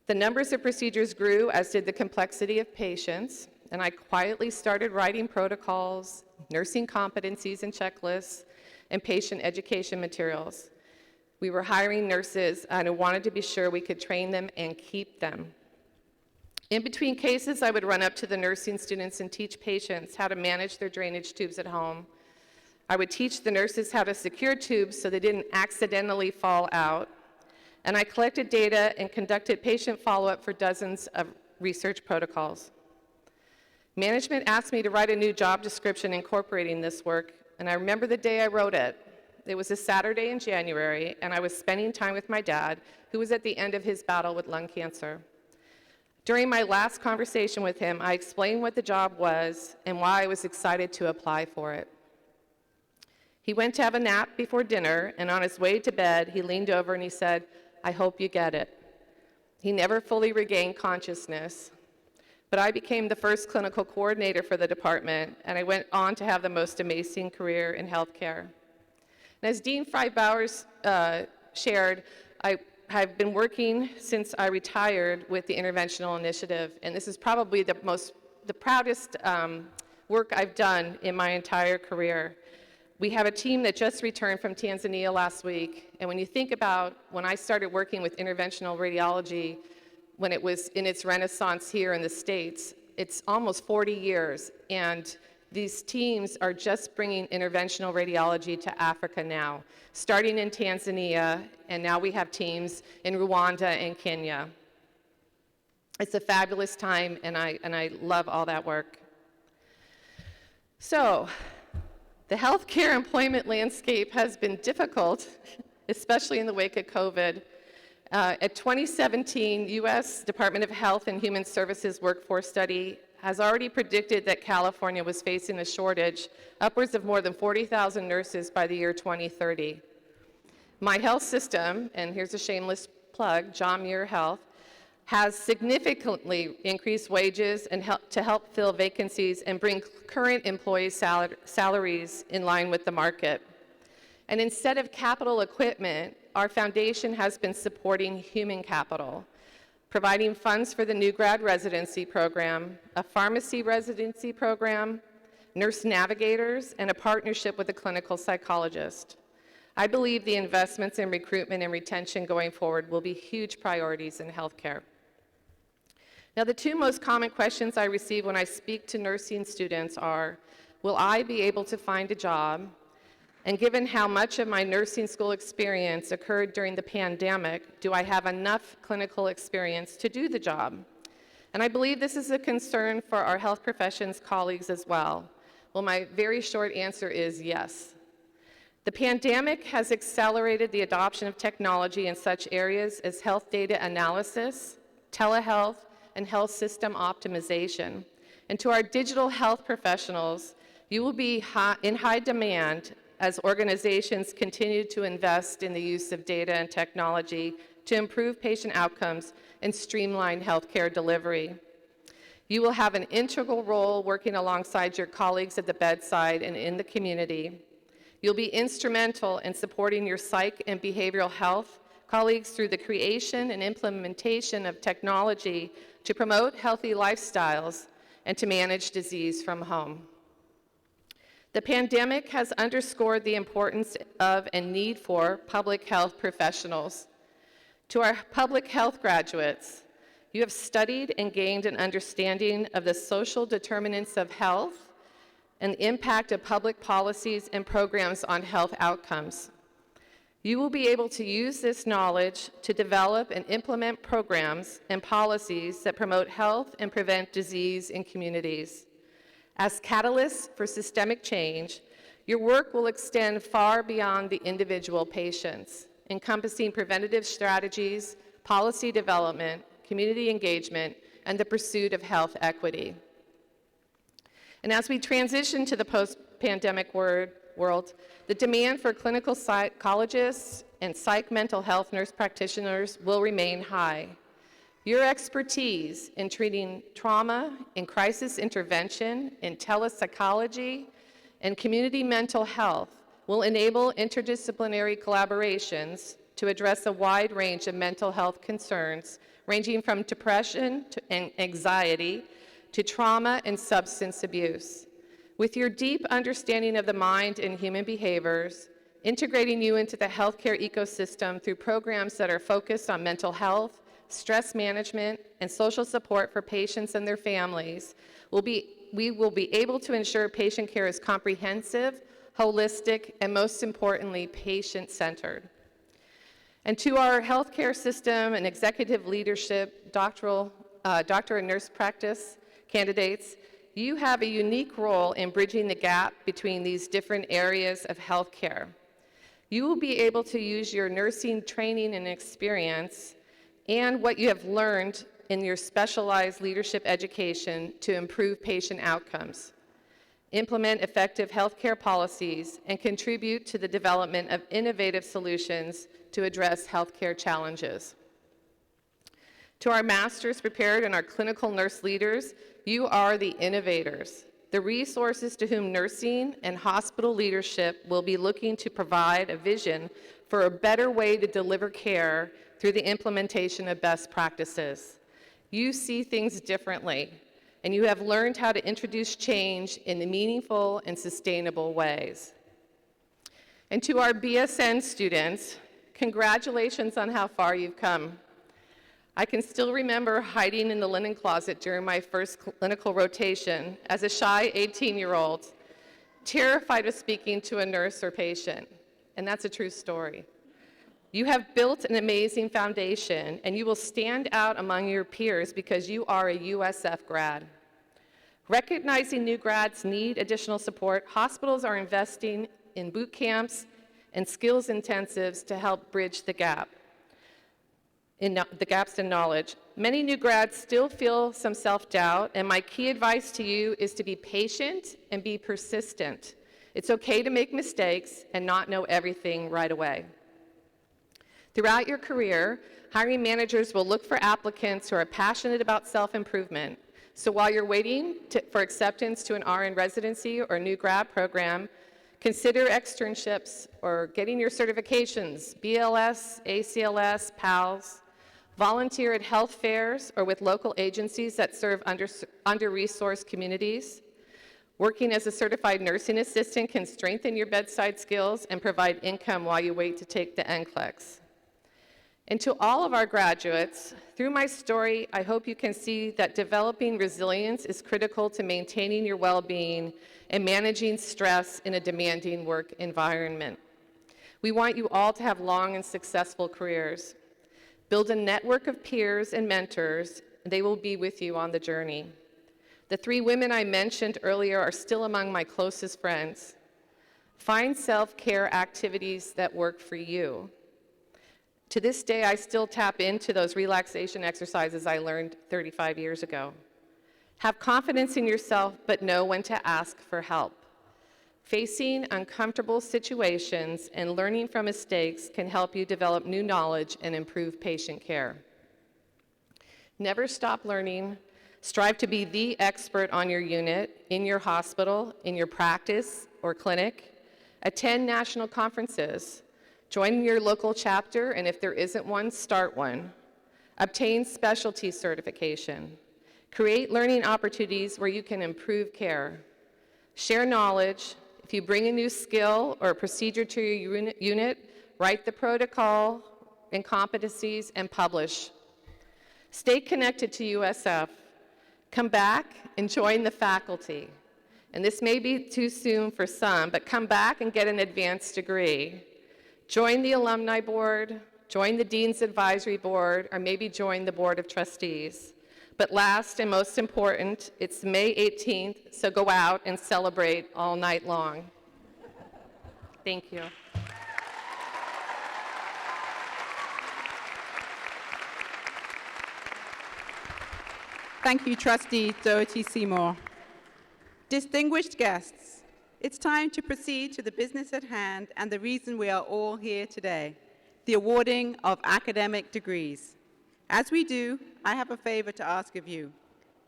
The numbers of procedures grew, as did the complexity of patients, and I quietly started writing protocols, nursing competencies and checklists, and patient education materials. We were hiring nurses, and I wanted to be sure we could train them and keep them. In between cases, I would run up to the nursing students and teach patients how to manage their drainage tubes at home. I would teach the nurses how to secure tubes so they didn't accidentally fall out. And I collected data and conducted patient follow-up for dozens of research protocols. Management asked me to write a new job description incorporating this work, and I remember the day I wrote it. It was a Saturday in January, and I was spending time with my dad, who was at the end of his battle with lung cancer. During my last conversation with him, I explained what the job was and why I was excited to apply for it. He went to have a nap before dinner, and on his way to bed, he leaned over and he said, "I hope you get it." He never fully regained consciousnness, but I became the first clinical coordinator for the department, and I went on to have the most amazing career in healthcare. And as Dean Frey-Bowers shared, I I've been working since I retired with the Interventional Initiative, and this is probably the proudest work I've done in my entire career. We have a team that just returned from Tanzania last week, and when you think about when I started working with interventional radiology, when it was in its renaissance here in the States, it's almost 40 years, and these teams are just bringing interventional radiology to Africa now, starting in Tanzania, and now we have teams in Rwanda and Kenya. It's a fabulous time, and I love all that work. So, the healthcare employment landscape has been difficult, especially in the wake of COVID. A 2017 U.S. Department of Health and Human Services workforce study has already predicted that California was facing a shortage, upwards of more than 40,000 nurses by the year 2030. My health system, and here's a shameless plug, John Muir Health, has significantly increased wages and to help fill vacancies and bring current employees' salaries in line with the market. And instead of capital equipment, our foundation has been supporting human capital, providing funds for the new grad residency program, a pharmacy residency program, nurse navigators, and a partnership with a clinical psychologist. I believe the investments in recruitment and retention going forward will be huge priorities in healthcare. Now, the two most common questions I receive when I speak to nursing students are, will I be able to find a job? And given how much of my nursing school experience occurred during the pandemic, do I have enough clinical experience to do the job? And I believe this is a concern for our health professions colleagues as well. Well, my very short answer is yes. The pandemic has accelerated the adoption of technology in such areas as health data analysis, telehealth, and health system optimization. And to our digital health professionals, you will be in high demand as organizations continue to invest in the use of data and technology to improve patient outcomes and streamline healthcare delivery. You will have an integral role working alongside your colleagues at the bedside and in the community. You'll be instrumental in supporting your psych and behavioral health colleagues through the creation and implementation of technology to promote healthy lifestyles and to manage disease from home. The pandemic has underscored the importance of and need for public health professionals. To our public health graduates, you have studied and gained an understanding of the social determinants of health and the impact of public policies and programs on health outcomes. You will be able to use this knowledge to develop and implement programs and policies that promote health and prevent disease in communities. As catalysts for systemic change, your work will extend far beyond the individual patients, encompassing preventative strategies, policy development, community engagement, and the pursuit of health equity. And as we transition to the post-pandemic world, the demand for clinical psychologists and psych mental health nurse practitioners will remain high. Your expertise in treating trauma, in crisis intervention, in telepsychology, and community mental health will enable interdisciplinary collaborations to address a wide range of mental health concerns, ranging from depression and anxiety to trauma and substance abuse. With your deep understanding of the mind and human behaviors, integrating you into the healthcare ecosystem through programs that are focused on mental health, stress management, and social support for patients and their families, we will be able to ensure patient care is comprehensive, holistic, and most importantly, patient-centered. And to our healthcare system and executive leadership, doctor and nurse practice candidates, you have a unique role in bridging the gap between these different areas of healthcare. You will be able to use your nursing training and experience and what you have learned in your specialized leadership education to improve patient outcomes, implement effective healthcare policies, and contribute to the development of innovative solutions to address healthcare challenges. To our masters prepared and our clinical nurse leaders, you are the innovators, the resources to whom nursing and hospital leadership will be looking to provide a vision for a better way to deliver care through the implementation of best practices. You see things differently, and you have learned how to introduce change in meaningful and sustainable ways. And to our BSN students, congratulations on how far you've come. I can still remember hiding in the linen closet during my first clinical rotation as a shy 18-year-old, terrified of speaking to a nurse or patient. And that's a true story. You have built an amazing foundation, and you will stand out among your peers because you are a USF grad. Recognizing new grads need additional support, hospitals are investing in boot camps and skills intensives to help bridge the gaps in knowledge. Many new grads still feel some self-doubt, and my key advice to you is to be patient and be persistent. It's okay to make mistakes and not know everything right away. Throughout your career, hiring managers will look for applicants who are passionate about self-improvement. So while you're waiting for acceptance to an RN residency or new grad program, consider externships or getting your certifications, BLS, ACLS, PALS. Volunteer at health fairs or with local agencies that serve under-resourced communities. Working as a certified nursing assistant can strengthen your bedside skills and provide income while you wait to take the NCLEX. And to all of our graduates, through my story, I hope you can see that developing resilience is critical to maintaining your well-being and managing stress in a demanding work environment. We want you all to have long and successful careers. Build a network of peers and mentors, and they will be with you on the journey. The 3 women I mentioned earlier are still among my closest friends. Find self-care activities that work for you. To this day, I still tap into those relaxation exercises I learned 35 years ago. Have confidence in yourself, but know when to ask for help. Facing uncomfortable situations and learning from mistakes can help you develop new knowledge and improve patient care. Never stop learning. Strive to be the expert on your unit, in your hospital, in your practice or clinic. Attend national conferences. Join your local chapter, and if there isn't one, start one. Obtain specialty certification. Create learning opportunities where you can improve care. Share knowledge. If you bring a new skill or a procedure to your unit, write the protocol and competencies and publish. Stay connected to USF. Come back and join the faculty. And this may be too soon for some, but come back and get an advanced degree. Join the alumni board, join the Dean's Advisory Board, or maybe join the Board of Trustees. But last and most important, it's May 18th, so go out and celebrate all night long. Thank you. Thank you, Trustee Doherty Seymour. Distinguished guests, it's time to proceed to the business at hand and the reason we are all here today, the awarding of academic degrees. As we do, I have a favor to ask of you.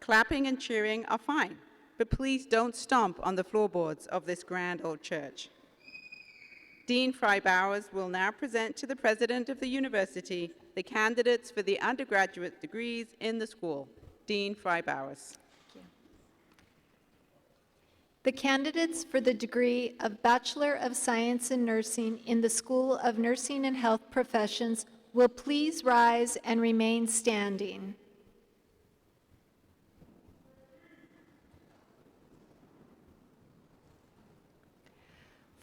Clapping and cheering are fine, but please don't stomp on the floorboards of this grand old church. Dean Frey-Bowers will now present to the president of the university the candidates for the undergraduate degrees in the school. Dean Frey-Bowers. The candidates for the degree of Bachelor of Science in Nursing in the School of Nursing and Health Professions will please rise and remain standing.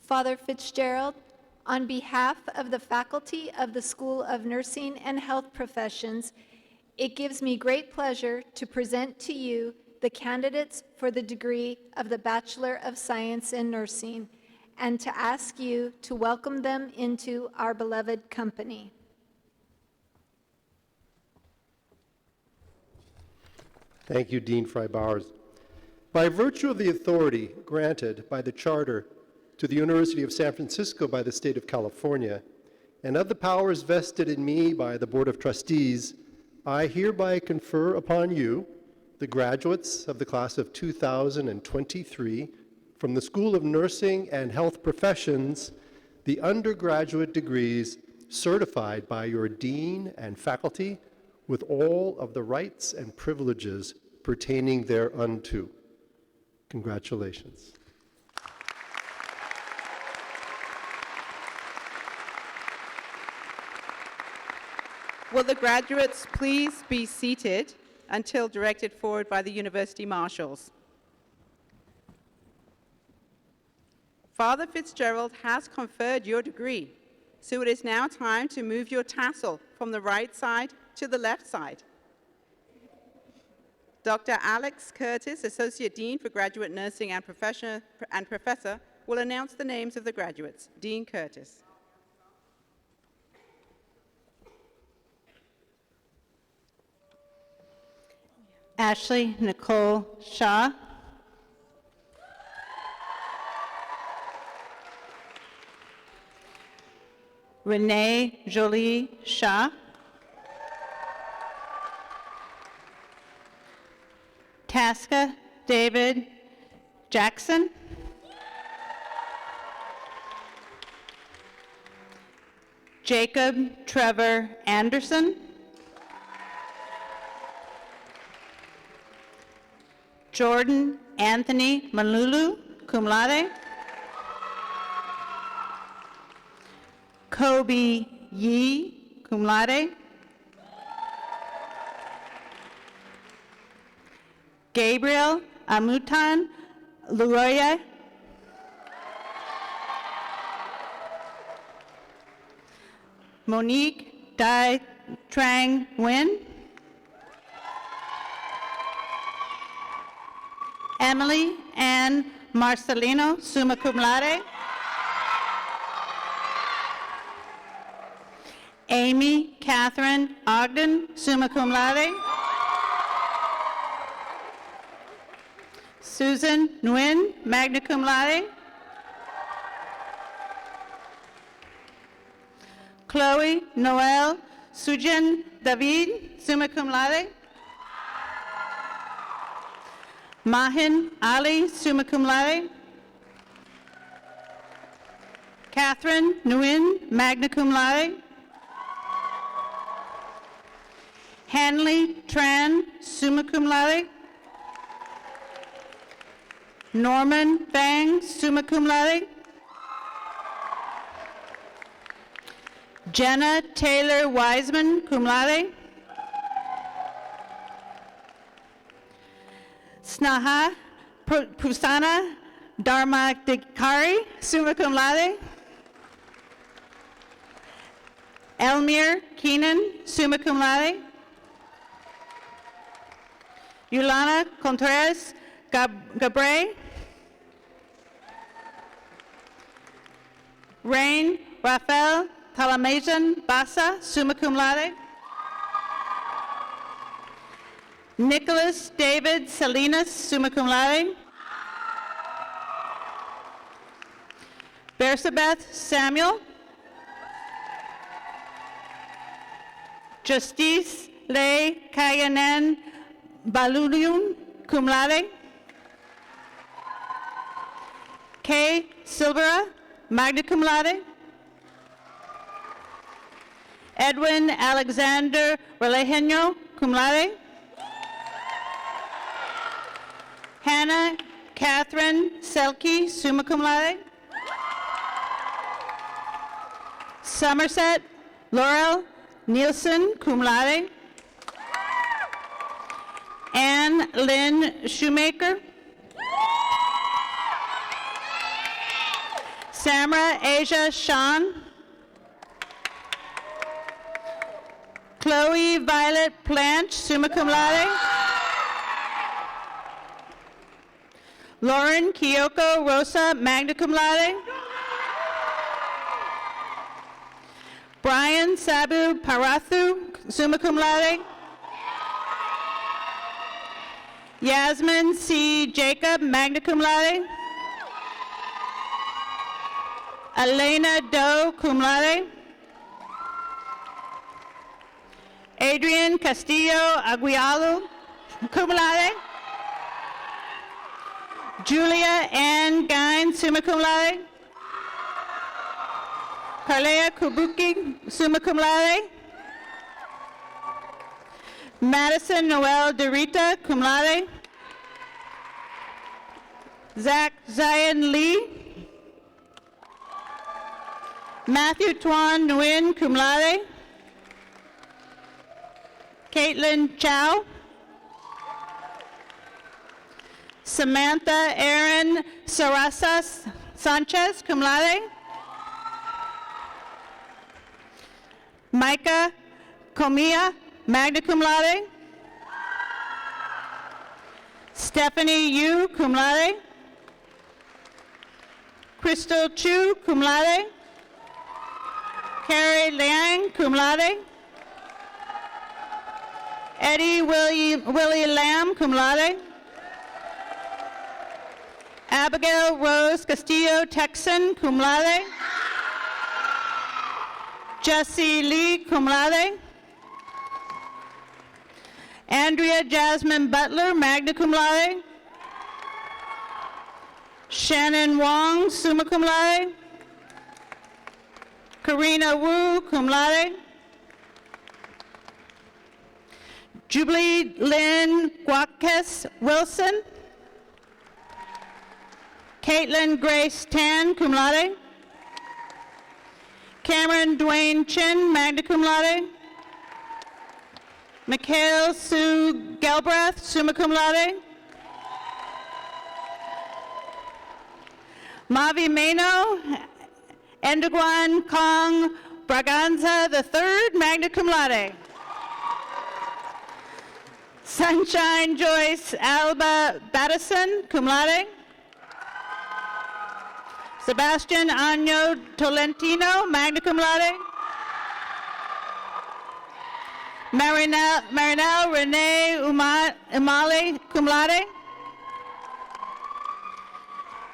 Father Fitzgerald, on behalf of the faculty of the School of Nursing and Health Professions, it gives me great pleasure to present to you the candidates for the degree of the Bachelor of Science in Nursing and to ask you to welcome them into our beloved company. Thank you, Dean Frey-Bowers. By virtue of the authority granted by the Charter to the University of San Francisco by the State of California, and of the powers vested in me by the Board of Trustees, I hereby confer upon you, the graduates of the class of 2023 from the School of Nursing and Health Professions, the undergraduate degrees certified by your dean and faculty with all of the rights and privileges pertaining thereunto. Congratulations. Will the graduates please be seated until directed forward by the University Marshals? Father Fitzgerald has conferred your degree, so it is now time to move your tassel from the right side to the left side. Dr. Alex Curtis, Associate Dean for Graduate Nursing and Professor, will announce the names of the graduates. Dean Curtis. Ashley Nicole Shaw. Renee Jolie Shaw. Tasca David Jackson. Jacob Trevor Anderson. Jordan Anthony Malulu, cum laude. Kobe Yee, cum laude. Gabriel Amutan Luroya. Monique Dai Trang Nguyen. Emily Ann Marcelino, summa cum laude. Amy Catherine Ogden, summa cum laude. Susan Nguyen, magna cum laude. Chloe Noel Sujan David, summa cum laude. Mahin Ali, summa cum laude. Catherine Nguyen, magna cum laude. Hanley Tran, summa cum laude. Norman Fang, summa cum laude. Jenna Taylor Wiseman, cum laude. Snaha Pusana Dharmadikari, summa cum laude. Elmir Keenan, summa cum laude. Yulana Contreras Gabre. Rain Rafael Talamazan Basa, summa cum laude. Nicholas David Salinas, summa cum laude. Bersabeth Samuel. Justice Le Kayanan Balulun, cum laude. Kay Silvera, magna cum laude. Edwin Alexander Relejeño, cum laude. Hannah Catherine Selke, summa cum laude. Somerset Laurel Nielsen, cum laude. Anne Lynn Shoemaker. Samra Asia Sean. Chloe Violet Planch, summa cum laude. Lauren Kyoko Rosa, magna cum laude. Brian Sabu Parathu, summa cum laude. Yasmin C. Jacob, magna cum laude. Elena Doe, cum laude. Adrian Castillo Aguialo, cum laude. Julia Ann Gine, summa cum laude. Carlea Kubuki, summa cum laude. Madison Noel Dorita, cum laude. Zach Zion Lee. Matthew Tuan Nguyen, cum laude. Caitlin Chow. Samantha Erin Sarasas Sanchez, cum laude. Micah Comia, magna cum laude. Stephanie Yu, cum laude. Crystal Chu, cum laude. Carrie Liang, cum laude. Eddie Willie Lamb, cum laude. Abigail Rose Castillo Texan, cum laude. Jesse Lee, cum laude. Andrea Jasmine Butler, magna cum laude. Shannon Wong, summa cum laude. Karina Wu, cum laude. Jubilee Lynn Guaques Wilson. Caitlin Grace Tan, cum laude. Cameron Dwayne Chin, magna cum laude. Mikhail Sue Galbraith, summa cum laude. Mavi Mano, Endaguan Kong Braganza III, magna cum laude. Sunshine Joyce Alba Battison, cum laude. Sebastian Año Tolentino, magna cum laude. Marinelle Renee Umali, cum laude.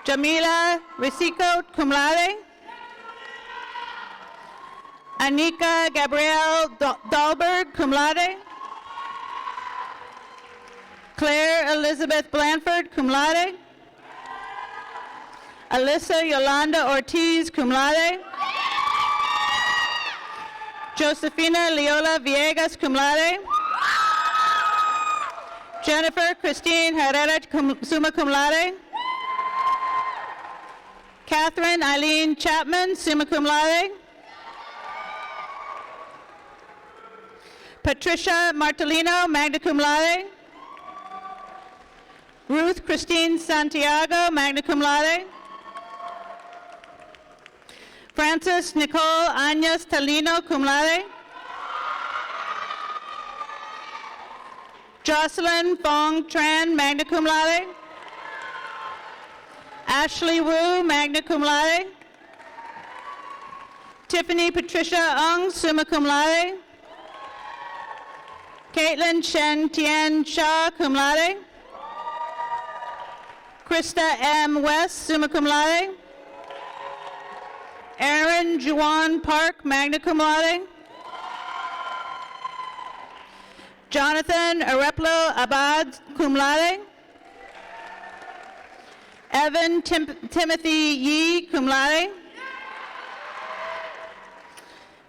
Jamila Risico, cum laude. Anika Gabrielle Dahlberg, cum laude. Claire Elizabeth Blanford, cum laude. Alyssa Yolanda Ortiz, cum laude. Josefina Leola Villegas, cum laude. Jennifer Christine Herrera, summa cum laude. Catherine Eileen Chapman, summa cum laude. Patricia Martellino, magna cum laude. Ruth Christine Santiago, magna cum laude. Frances Nicole Añas Talino, cum laude. Jocelyn Fong Tran, magna cum laude. Ashley Wu, magna cum laude. Tiffany Patricia Ung, summa cum laude. Caitlin Shen Tien Shaw, cum laude. Krista M. West, summa cum laude. Aaron Juwan Park, magna cum laude. Jonathan Areplo Abad, cum laude. Evan Timothy Yi, cum laude.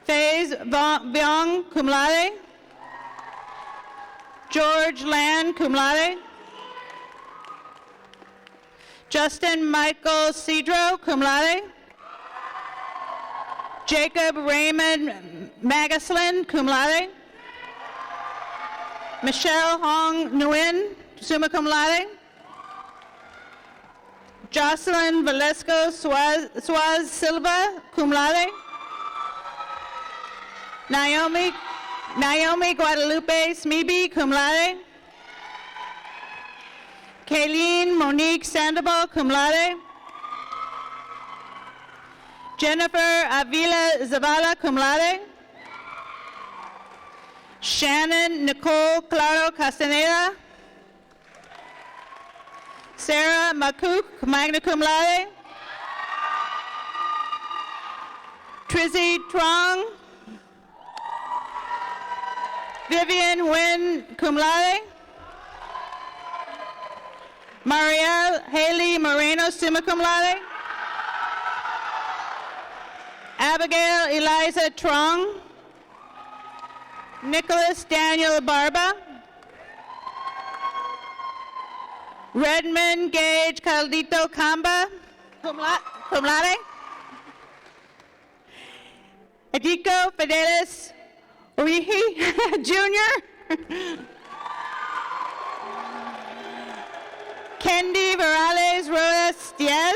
Faze Byong, cum laude. George Land, cum laude. Justin Michael Cedro, cum laude. Jacob Raymond Magaslin, cum laude. Michelle Hong Nguyen, summa cum laude. Jocelyn Valesco Suaz Silva, cum laude. Naomi Guadalupe Smeby, cum laude. Kayleen Monique Sandoval, cum laude. Jennifer Avila Zavala, cum laude. Shannon Nicole Claro Castaneda. Sarah Macouk, magna cum laude. Trizzy Trong. Vivian Nguyen, cum laude. Marielle Haley Moreno, summa cum laude. Abigail Eliza Trong, Nicholas Daniel Barba, Redmond Gage Caldito Kamba, cum laude. Adiko Fidelis Urihi Jr., Kendi Morales Rojas Diaz,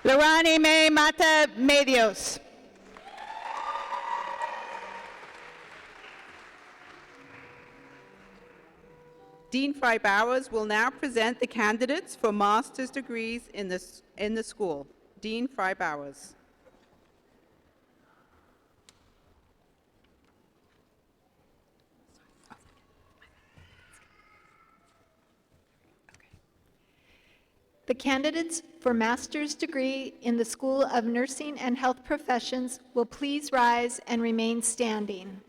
Lorani May Mata Medios. Dean Fry Bowers will now present the candidates for master's degrees in the school. Dean Fry Bowers. The candidates for master's degree in the School of Nursing and Health Professions will please rise and remain standing.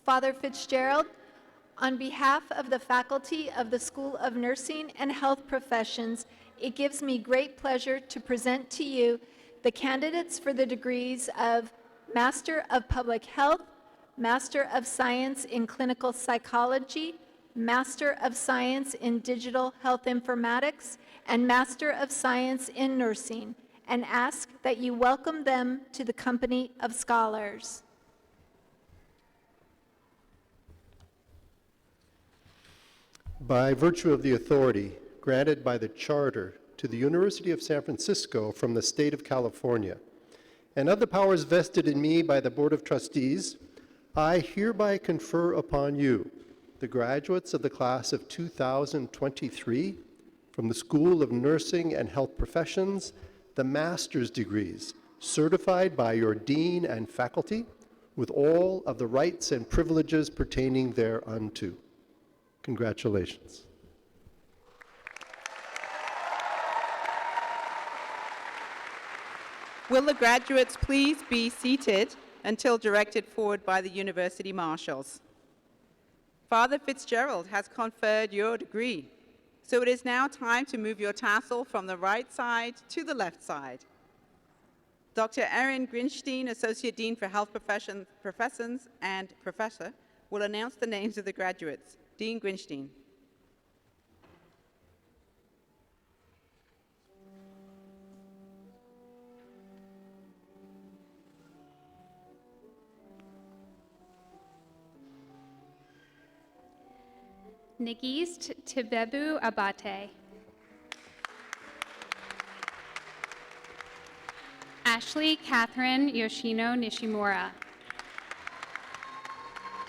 Father Fitzgerald, on behalf of the faculty of the School of Nursing and Health Professions, it gives me great pleasure to present to you the candidates for the degrees of Master of Public Health, Master of Science in Clinical Psychology, Master of Science in Digital Health Informatics, and Master of Science in Nursing, and ask that you welcome them to the company of scholars. By virtue of the authority granted by the Charter to the University of San Francisco from the State of California, and of the powers vested in me by the Board of Trustees, I hereby confer upon you, the graduates of the class of 2023 from the School of Nursing and Health Professions, the master's degrees certified by your dean and faculty with all of the rights and privileges pertaining thereunto. Congratulations. Will the graduates please be seated until directed forward by the university marshals? Father Fitzgerald has conferred your degree, so it is now time to move your tassel from the right side to the left side. Dr. Erin Grinstein, Associate Dean for Health Professions and Professor, will announce the names of the graduates. Dean Grinstein. Nagist Tibebu Abate. Ashley Catherine Yoshino Nishimura.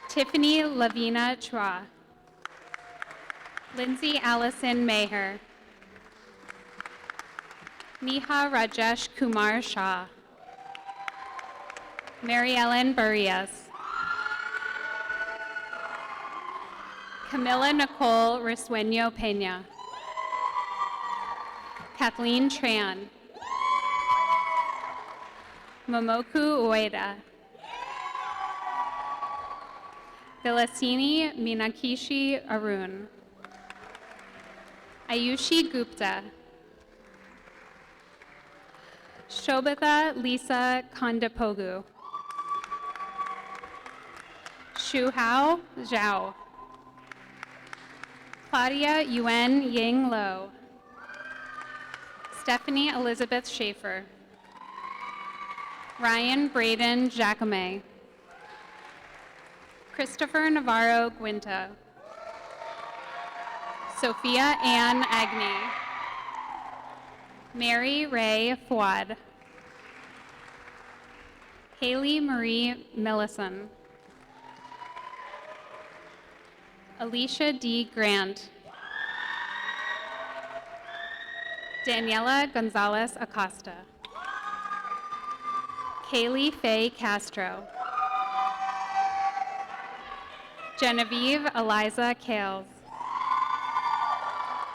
Tiffany Lavina Chua. Lindsay Allison Maher. Neha Rajesh Kumar Shah. Mary Ellen Burias. Camila Nicole Risueño Peña. Kathleen Tran. Momoku Ueda. Vilasini Minakishi Arun. Ayushi Gupta. Shobita Lisa Kondapogu. Shuhao Zhao. Claudia Yuen Ying Lo. Stephanie Elizabeth Schaefer. Ryan Braden Jacome. Christopher Navarro Guinta. Sophia Ann Agnew. Mary Ray Fouad. Haley Marie Millison. Alicia D. Grant. Daniela Gonzalez Acosta. Kaylee Faye Castro. Genevieve Eliza Kales.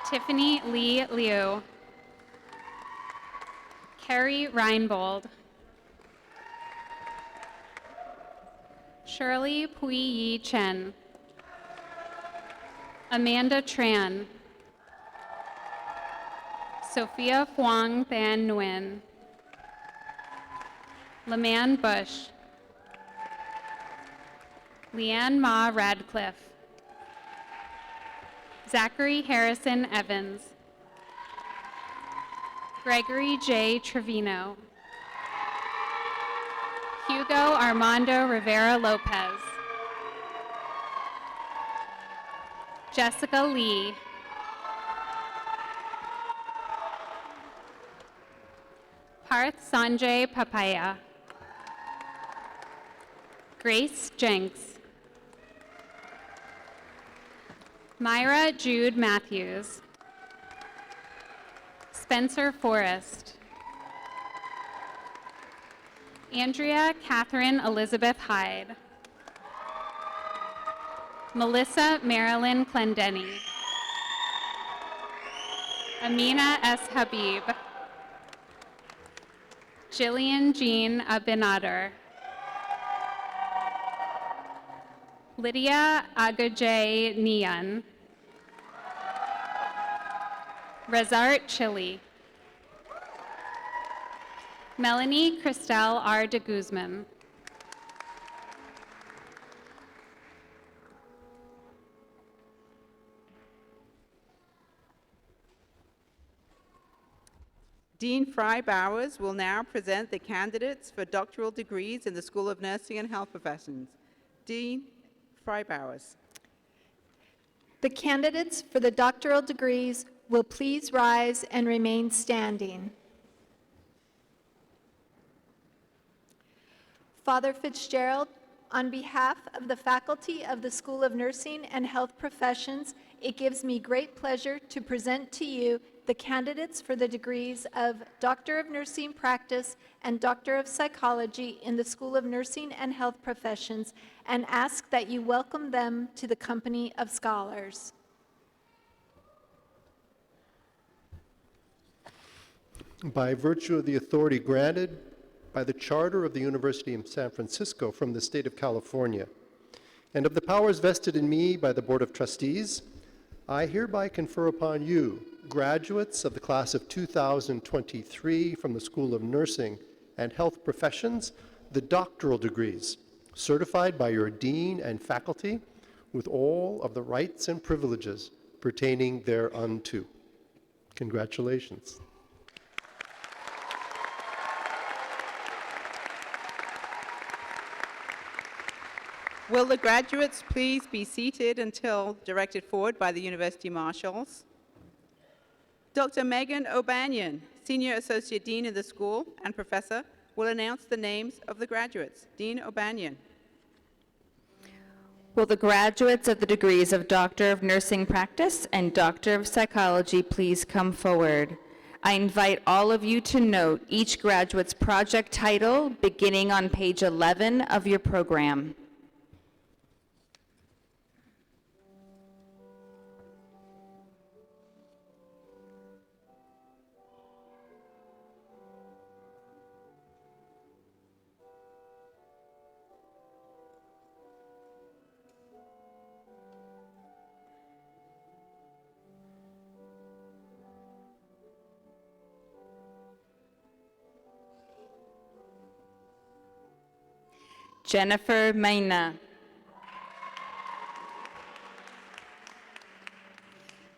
Tiffany Lee Liu. Carrie Reinbold. Shirley Pui-Yi Chen. Amanda Tran. Sophia Phuong Than Nguyen, Leman Bush, Leanne Ma Radcliffe, Zachary Harrison Evans, Gregory J. Trevino, Hugo Armando Rivera Lopez, Jessica Lee, Parth Sanjay Papaya, Grace Jenks, Myra Jude Matthews, Spencer Forrest, Andrea Catherine Elizabeth Hyde, Melissa Marilyn Clendenny, Amina S. Habib, Jillian Jean Abinader, Lydia Agajay Nian, Rezart Chili, Melanie Christelle R. de Guzman, Dean Fry Bowers will now present the candidates for doctoral degrees in the School of Nursing and Health Professions. Dean Fry Bowers. The candidates for the doctoral degrees will please rise and remain standing. Father Fitzgerald, on behalf of the faculty of the School of Nursing and Health Professions, it gives me great pleasure to present to you the candidates for the degrees of Doctor of Nursing Practice and Doctor of Psychology in the School of Nursing and Health Professions, and ask that you welcome them to the company of scholars. By virtue of the authority granted by the Charter of the University of San Francisco from the state of California, and of the powers vested in me by the Board of Trustees, I hereby confer upon you, graduates of the class of 2023 from the School of Nursing and Health Professions, the doctoral degrees, certified by your dean and faculty with all of the rights and privileges pertaining thereunto. Congratulations. Will the graduates please be seated until directed forward by the University Marshals? Dr. Megan O'Banion, Senior Associate Dean in the school and Professor, will announce the names of the graduates. Dean O'Banion. Will the graduates of the degrees of Doctor of Nursing Practice and Doctor of Psychology please come forward? I invite all of you to note each graduate's project title beginning on page 11 of your program. Jennifer Maina.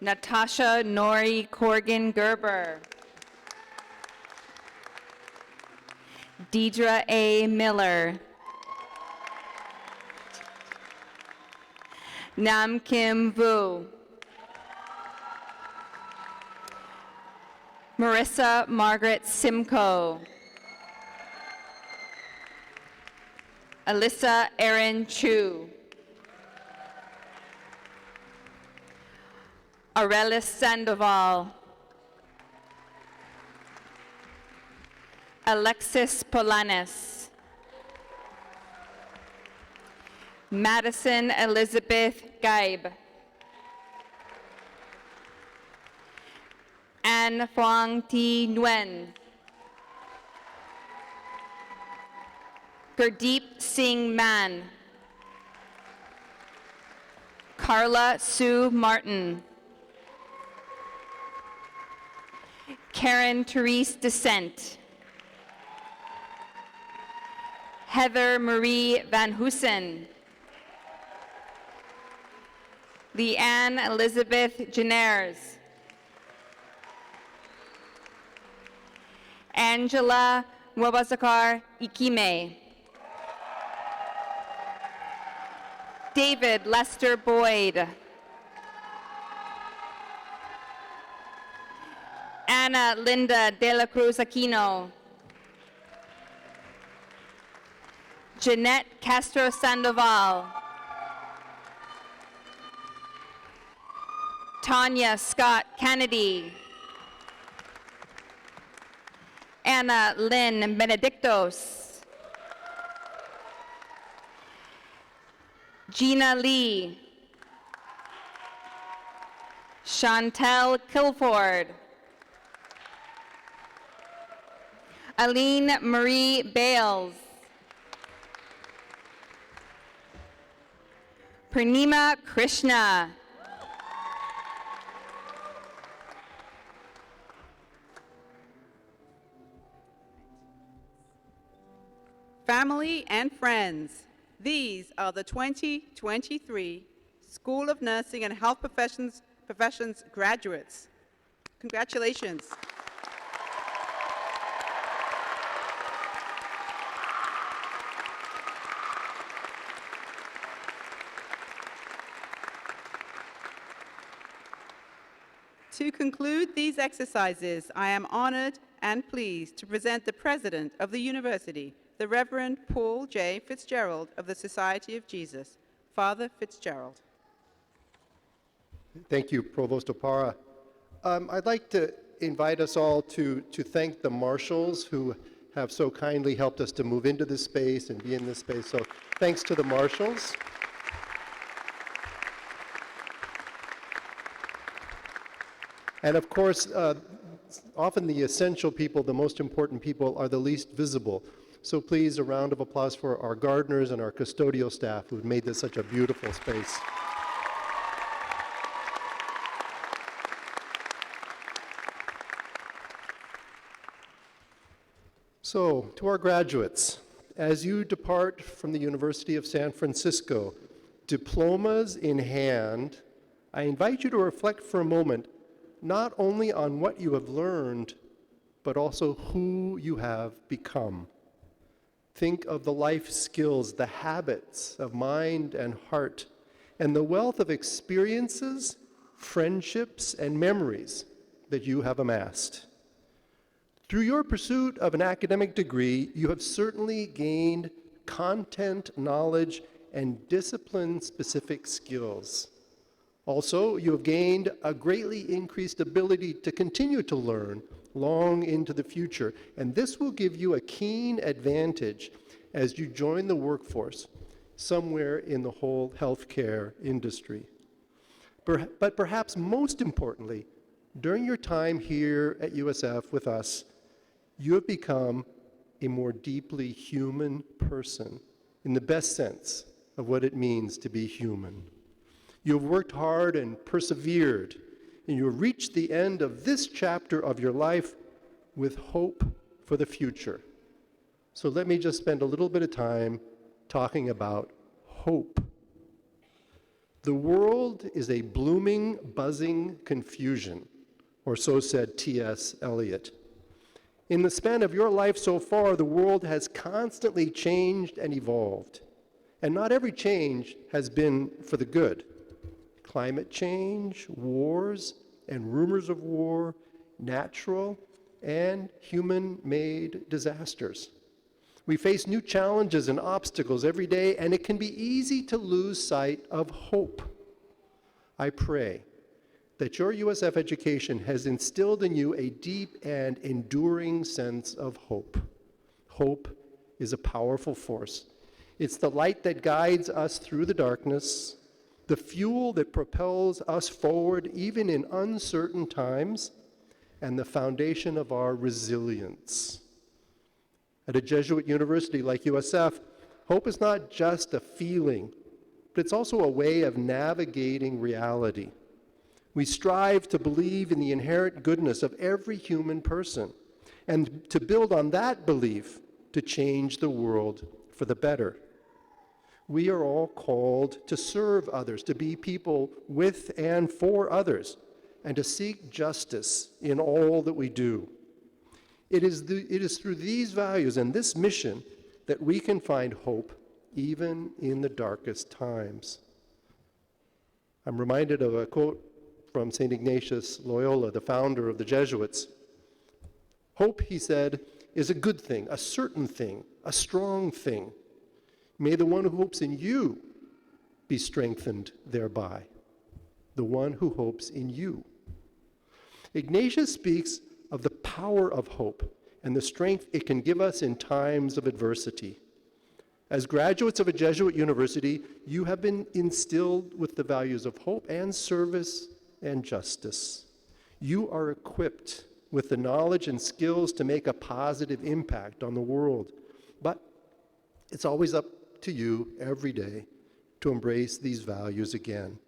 Natasha Nori Corrigan Gerber. Deidre A. Miller. Nam Kim Vu. Marissa Margaret Simcoe. Alyssa Erin Chu. Aurelis Sandoval. Alexis Polanis. Madison Elizabeth Gaib. Anne Phuong Thi Nguyen. Gurdeep Singh Man. Carla Sue Martin. Karen Therese Descent. Heather Marie Van Hoosen. Leanne Elizabeth Jeners. Angela Wabasakar Ikime. David Lester Boyd. Ana Linda De La Cruz Aquino. Jeanette Castro Sandoval. Tanya Scott Kennedy. Anna Lynn Benedictos. Gina Lee. Chantel Kilford. Aline Marie Bales. Purnima Krishna. Family and friends, these are the 2023 School of Nursing and Health Professions graduates. Congratulations. To conclude these exercises, I am honored and pleased to present the President of the University, the Reverend Paul J. Fitzgerald of the Society of Jesus. Father Fitzgerald. Thank you, Provost Opara. I'd like to invite us all to thank the marshals who have so kindly helped us to move into this space and be in this space. So thanks to the marshals. And of course, often the essential people, the most important people, are the least visible. So please, a round of applause for our gardeners and our custodial staff who've made this such a beautiful space. So, to our graduates, as you depart from the University of San Francisco, diplomas in hand, I invite you to reflect for a moment not only on what you have learned, but also who you have become. Think of the life skills, the habits of mind and heart, and the wealth of experiences, friendships, and memories that you have amassed. Through your pursuit of an academic degree, you have certainly gained content, knowledge, and discipline-specific skills. Also, you have gained a greatly increased ability to continue to learn long into the future, and this will give you a keen advantage as you join the workforce somewhere in the whole healthcare industry. But perhaps most importantly, during your time here at USF with us, you have become a more deeply human person in the best sense of what it means to be human. You have worked hard and persevered, and you have reached the end of this chapter of your life with hope for the future. So let me just spend a little bit of time talking about hope. The world is a blooming, buzzing confusion, or so said T.S. Eliot. In the span of your life so far, the world has constantly changed and evolved. And not every change has been for the good. Climate change, wars, and rumors of war, natural and human-made disasters. We face new challenges and obstacles every day, and it can be easy to lose sight of hope. I pray that your USF education has instilled in you a deep and enduring sense of hope. Hope is a powerful force. It's the light that guides us through the darkness, the fuel that propels us forward even in uncertain times, and the foundation of our resilience. At a Jesuit university like USF, hope is not just a feeling, but it's also a way of navigating reality. We strive to believe in the inherent goodness of every human person and to build on that belief to change the world for the better. We are all called to serve others, to be people with and for others, and to seek justice in all that we do. It is through these values and this mission that we can find hope even in the darkest times. I'm reminded of a quote from St. Ignatius Loyola, the founder of the Jesuits. Hope, he said, is a good thing, a certain thing, a strong thing. May the one who hopes in you be strengthened thereby. The one who hopes in you. Ignatius speaks of the power of hope and the strength it can give us in times of adversity. As graduates of a Jesuit university, you have been instilled with the values of hope and service and justice. You are equipped with the knowledge and skills to make a positive impact on the world. But it's always up to you every day to embrace these values again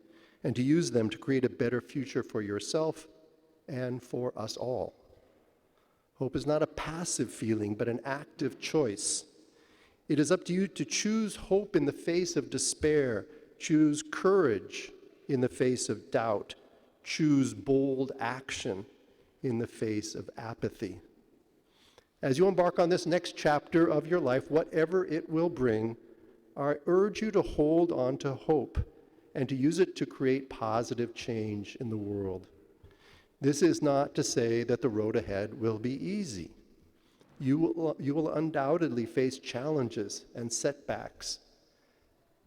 and to use them to create a better future for yourself and for us all. Hope is not a passive feeling, but an active choice. It is up to you to choose hope in the face of despair, choose courage in the face of doubt, choose bold action in the face of apathy. As you embark on this next chapter of your life, whatever it will bring, I urge you to hold on to hope and to use it to create positive change in the world. This is not to say that the road ahead will be easy. You will undoubtedly face challenges and setbacks.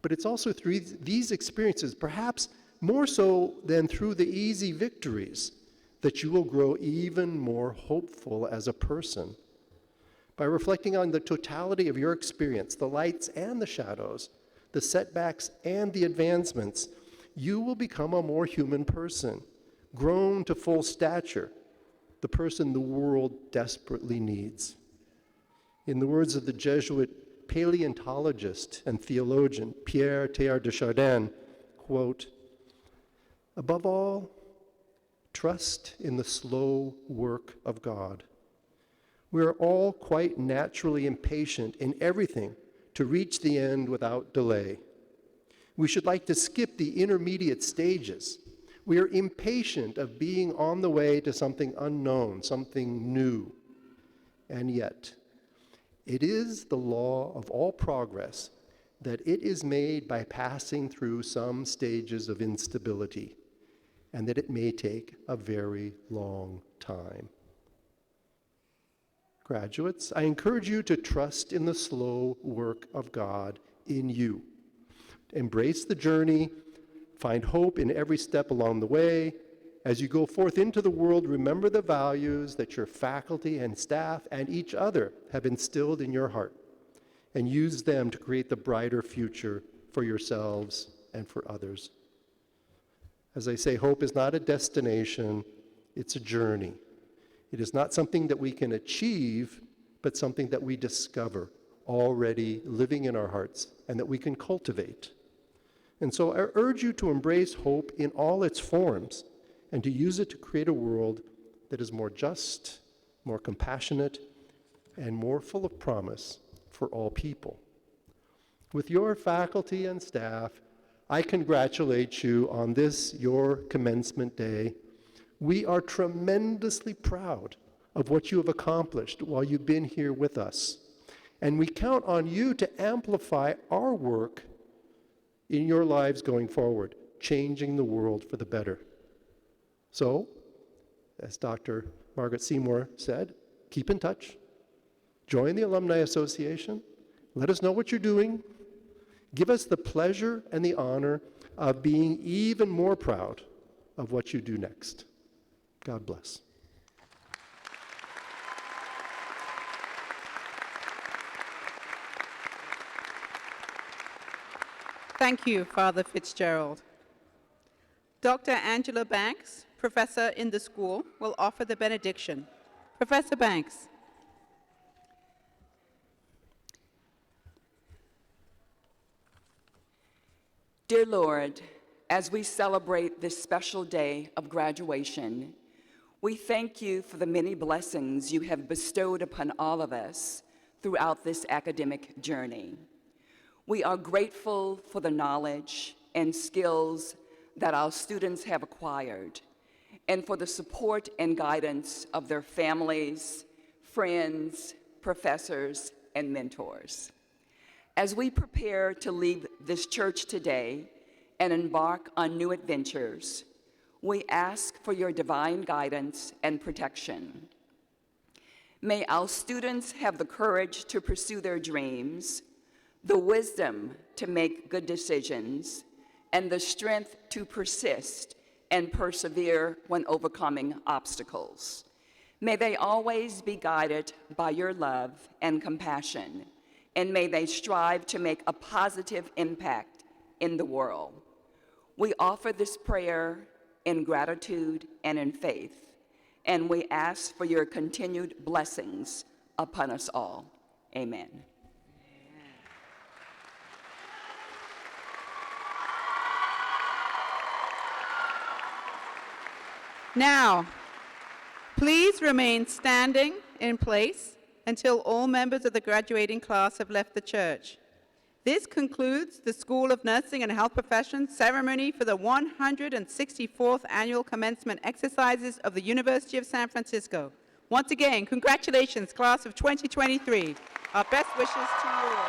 But it's also through these experiences, perhaps more so than through the easy victories, that you will grow even more hopeful as a person. By reflecting on the totality of your experience, the lights and the shadows, the setbacks and the advancements, you will become a more human person, grown to full stature, the person the world desperately needs. In the words of the Jesuit paleontologist and theologian Pierre Teilhard de Chardin, quote, "Above all, trust in the slow work of God. We are all quite naturally impatient in everything to reach the end without delay. We should like to skip the intermediate stages. We are impatient of being on the way to something unknown, something new. And yet, it is the law of all progress that it is made by passing through some stages of instability, and that it may take a very long time." Graduates, I encourage you to trust in the slow work of God in you. Embrace the journey, find hope in every step along the way. As you go forth into the world, remember the values that your faculty and staff and each other have instilled in your heart, and use them to create the brighter future for yourselves and for others. As I say, hope is not a destination, it's a journey. It is not something that we can achieve, but something that we discover already living in our hearts and that we can cultivate. And so I urge you to embrace hope in all its forms and to use it to create a world that is more just, more compassionate, and more full of promise for all people. With your faculty and staff, I congratulate you on this, your commencement day. We are tremendously proud of what you have accomplished while you've been here with us. And we count on you to amplify our work in your lives going forward, changing the world for the better. So, as Dr. Margaret Seymour said, keep in touch. Join the Alumni Association. Let us know what you're doing. Give us the pleasure and the honor of being even more proud of what you do next. God bless. Thank you, Father Fitzgerald. Dr. Angela Banks, professor in the school, will offer the benediction. Professor Banks. Dear Lord, as we celebrate this special day of graduation, we thank you for the many blessings you have bestowed upon all of us throughout this academic journey. We are grateful for the knowledge and skills that our students have acquired, and for the support and guidance of their families, friends, professors, and mentors. As we prepare to leave this church today and embark on new adventures, we ask for your divine guidance and protection. May our students have the courage to pursue their dreams, the wisdom to make good decisions, and the strength to persist and persevere when overcoming obstacles. May they always be guided by your love and compassion, and may they strive to make a positive impact in the world. We offer this prayer in gratitude and in faith, and we ask for your continued blessings upon us all. Amen. Now, please remain standing in place until all members of the graduating class have left the church. This concludes the School of Nursing and Health Professions ceremony for the 164th Annual Commencement Exercises of the University of San Francisco. Once again, congratulations, class of 2023. Our best wishes to you all.